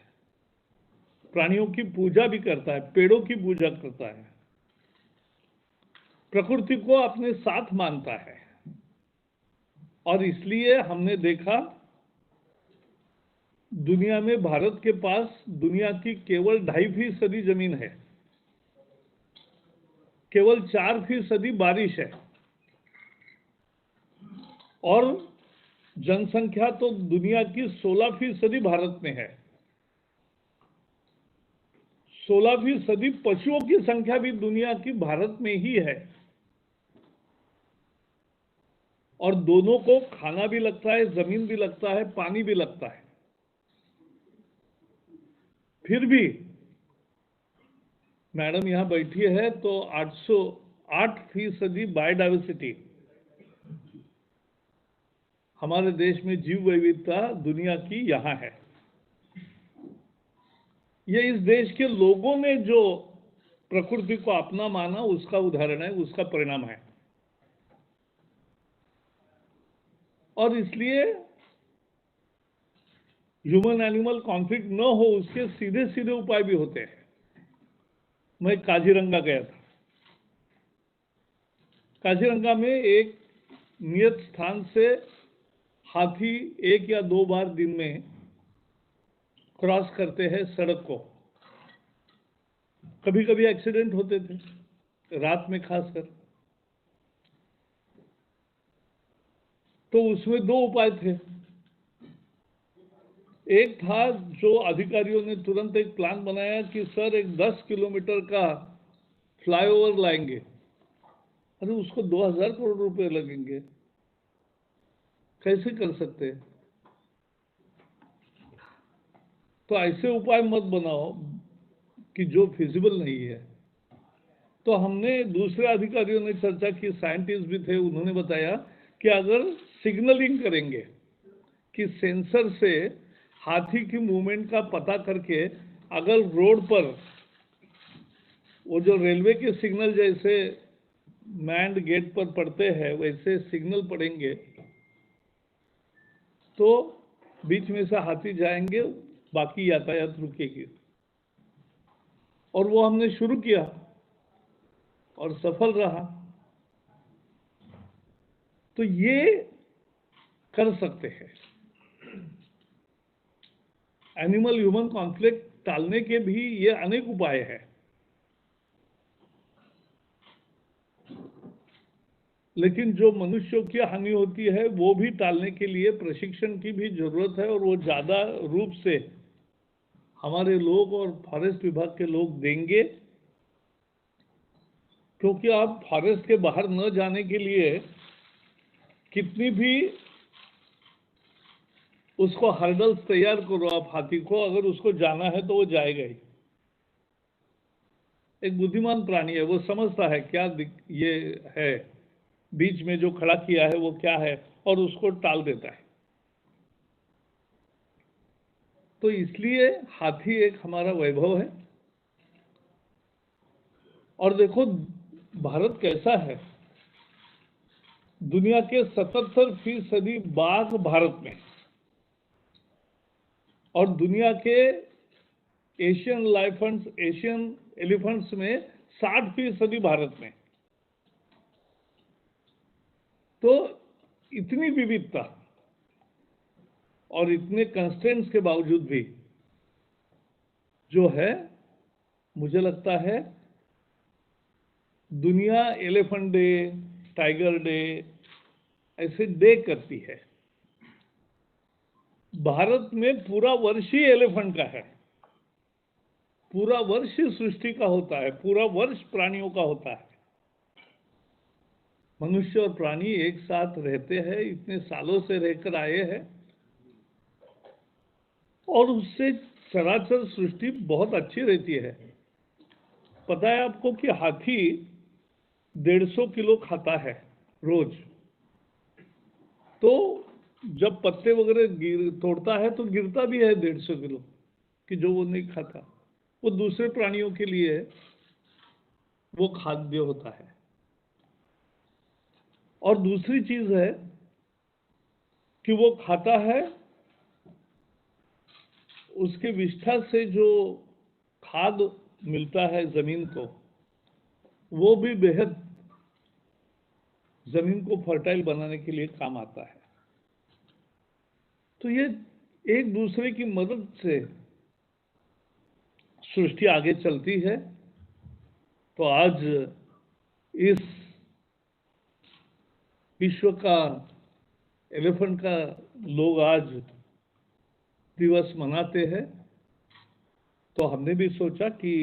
प्राणियों की पूजा भी करता है, पेड़ों की पूजा करता है, प्रकृति को अपने साथ मानता है। और इसलिए हमने देखा, दुनिया में भारत के पास दुनिया की केवल 2.5% जमीन है, केवल 4% बारिश है, और जनसंख्या तो दुनिया की 16% भारत में है। 16% पशुओं की संख्या भी दुनिया की भारत में ही है। और दोनों को खाना भी लगता है, जमीन भी लगता है, पानी भी लगता है। फिर भी मैडम यहां बैठी है तो 8% बायोडाइवर्सिटी, हमारे देश में जीव विविधता दुनिया की यहां है। ये इस देश के लोगों ने जो प्रकृति को अपना माना, उसका उदाहरण है, उसका परिणाम है। और इसलिए ह्यूमन एनिमल कॉन्फ्लिक्ट न हो उसके सीधे सीधे उपाय भी होते हैं। मैं काजीरंगा गया था। काजीरंगा में एक नियत स्थान से हाथी 1 या 2 बार दिन में क्रॉस करते हैं सड़क को। कभी कभी एक्सीडेंट होते थे, रात में खासकर। तो उसमें 2 उपाय थे। एक था जो अधिकारियों ने तुरंत एक प्लान बनाया कि सर एक 10 किलोमीटर का फ्लाईओवर लाएंगे। अरे उसको 2000 करोड़ रुपए लगेंगे, कैसे कर सकते हैं? तो ऐसे उपाय मत बनाओ कि जो फिजिबल नहीं है। तो हमने दूसरे अधिकारियों ने चर्चा की, साइंटिस्ट भी थे, उन्होंने बताया कि अगर सिग्नलिंग करेंगे कि सेंसर से हाथी की मूवमेंट का पता करके अगर रोड पर वो जो रेलवे के सिग्नल जैसे मैंड गेट पर पड़ते हैं वैसे सिग्नल पड़ेंगे तो बीच में से हाथी जाएंगे, बाकी यातायात रुकेगी। और वो हमने शुरू किया और सफल रहा। तो ये कर सकते हैं। एनिमल ह्यूमन कॉन्फ्लिक्ट टालने के भी ये अनेक उपाय हैं। लेकिन जो मनुष्यों की हानि होती है वो भी टालने के लिए प्रशिक्षण की भी जरूरत है, और वो ज्यादा रूप से हमारे लोग और फॉरेस्ट विभाग के लोग देंगे। क्योंकि आप फॉरेस्ट के बाहर न जाने के लिए कितनी भी उसको हर्डल्स तैयार करो आप हाथी को, अगर उसको जाना है तो वो जाएगा ही। एक बुद्धिमान प्राणी है, वो समझता है क्या ये है, बीच में जो खड़ा किया है वो क्या है, और उसको टाल देता है। तो इसलिए हाथी एक हमारा वैभव है। और देखो भारत कैसा है, दुनिया के 77% बाघ भारत में, और दुनिया के एशियन एलिफेंट्स में 60% भारत में। तो इतनी विविधता और इतने कंस्ट्रेंट्स के बावजूद भी जो है, मुझे लगता है दुनिया एलिफेंट डे, टाइगर डे ऐसे डे करती है। भारत में पूरा वर्ष ही एलिफेंट का है, पूरा वर्ष सृष्टि का होता है, पूरा वर्ष प्राणियों का होता है। मनुष्य और प्राणी एक साथ रहते हैं, इतने सालों से रहकर आए हैं, और उससे चराचर सृष्टि बहुत अच्छी रहती है। पता है आपको कि हाथी 150 किलो खाता है रोज। तो जब पत्ते वगैरह तोड़ता है तो गिरता भी है 150 किलो, कि जो वो नहीं खाता, वो दूसरे प्राणियों के लिए वो खाद्य होता है। और दूसरी चीज है कि वो खाता है, उसके विष्ठा से जो खाद मिलता है जमीन को, वो भी बेहद जमीन को फर्टाइल बनाने के लिए काम आता है। तो ये एक दूसरे की मदद से सृष्टि आगे चलती है। तो आज इस विश्व का एलिफेंट का लोग आज दिवस मनाते हैं, तो हमने भी सोचा कि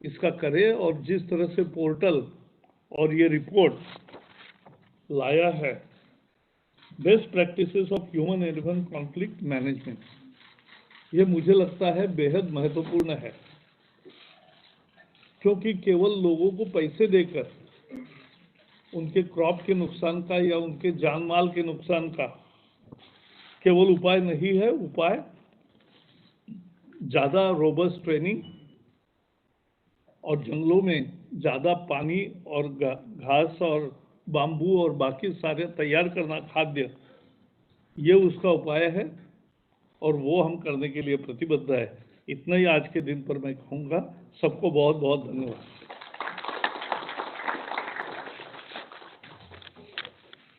इसका करें। और जिस तरह से पोर्टल और ये रिपोर्ट लाया है, best practices of human elephant conflict management, ये मुझे लगता है बेहद महत्वपूर्ण है। क्योंकि केवल लोगों को पैसे देकर उनके क्रॉप के नुकसान का या उनके जान माल के नुकसान का केवल उपाय नहीं है। उपाय ज्यादा रोबस्ट ट्रेनिंग और जंगलों में ज्यादा पानी और घास और बांबू और बाकी सारे तैयार करना खाद्य, ये उसका उपाय है। और वो हम करने के लिए प्रतिबद्ध है। इतना ही आज के दिन पर मैं कहूँगा। सबको बहुत बहुत धन्यवाद।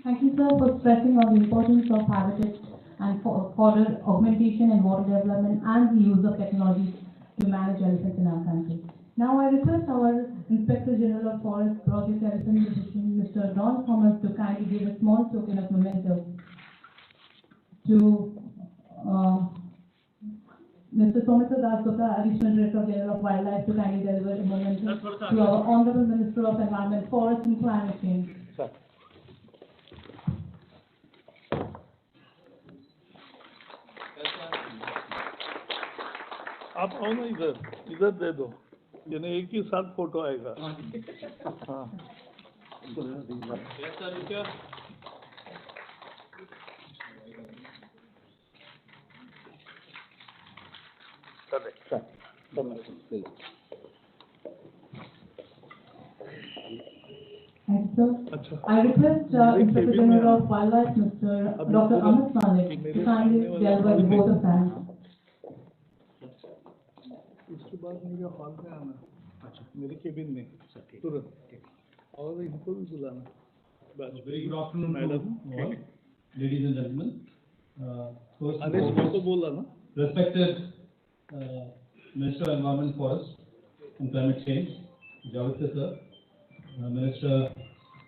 Thank you, sir, for stressing on the importance of habitat and further augmentation in water development and the use of technology to manage elephants in our country. Now I request our Inspector General of Forest Project Elephant Division, Mr. Don Thomas, to kindly give a small token of memento to Mr. Somitra Das Gupta, Additional Director General of Wildlife, to kindly deliver a memento to our Honorable Minister of Environment, Forest and Climate Change. आप आओ ना इधर दे दो, यानी एक ही साथ photo आएगा। हाँ Thank you, sir. I request Inspector General of Wildlife, Mr. Dr. Amit Malik, to kindly deliver the vote of thanks. इसके बाद मेरे हॉल में आना, मेरे केबिन में तुरंत, और इनको भी बुलाना। Very good afternoon, madam, ladies and gentlemen. First and foremost, respected Minister of Environment, Forest and Climate Change, Javadekar sir,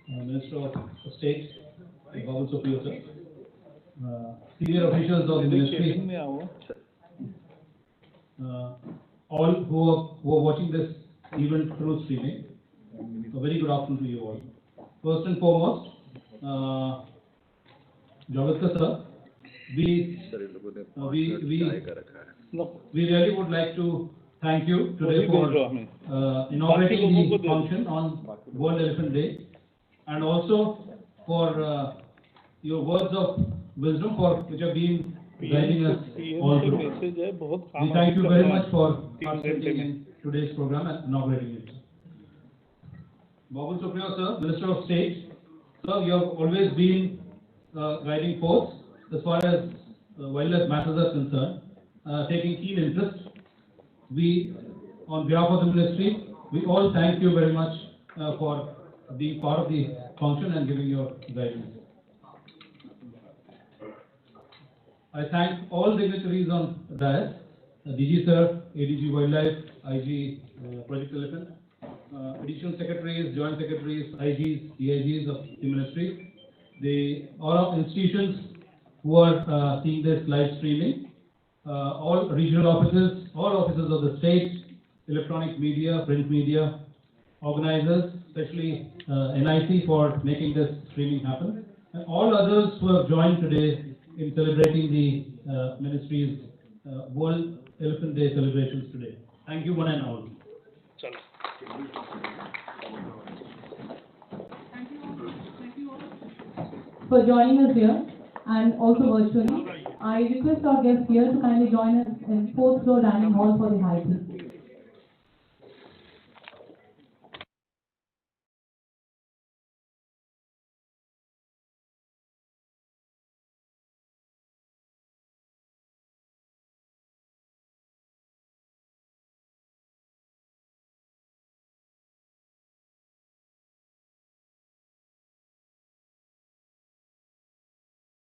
Minister of State, Babu Supriyo sir, senior officials of the ministry, all who are watching this event through streaming, a very good afternoon to you all. First and foremost, Javadekar sir, we really would like to thank you today for inaugurating the function on World Elephant Day, and also for your words of wisdom which have been guiding us all through. We thank you very much for participating in today's program and inaugurating it. Babu Supriyo sir, Minister of State, sir, you have always been guiding force as far as wildlife matters are concerned, taking keen interest. We, on behalf of the ministry, we all thank you very much for being part of the function and giving your guidance. I thank all dignitaries on dais, DG sir, ADG Wildlife, IG Project Elephant, additional secretaries, joint secretaries, IGs, DIGs of the ministry, all of institutions who are seeing this live streaming, all regional officers, all officers of the state, electronic media, print media, organizers, especially NIC for making this streaming happen, and all others who have joined today in celebrating the ministry's World Elephant Day celebrations today. Thank you one and all. For joining us here and also virtually, I request our guests here to kindly join us in 4th floor dining hall for the high tea.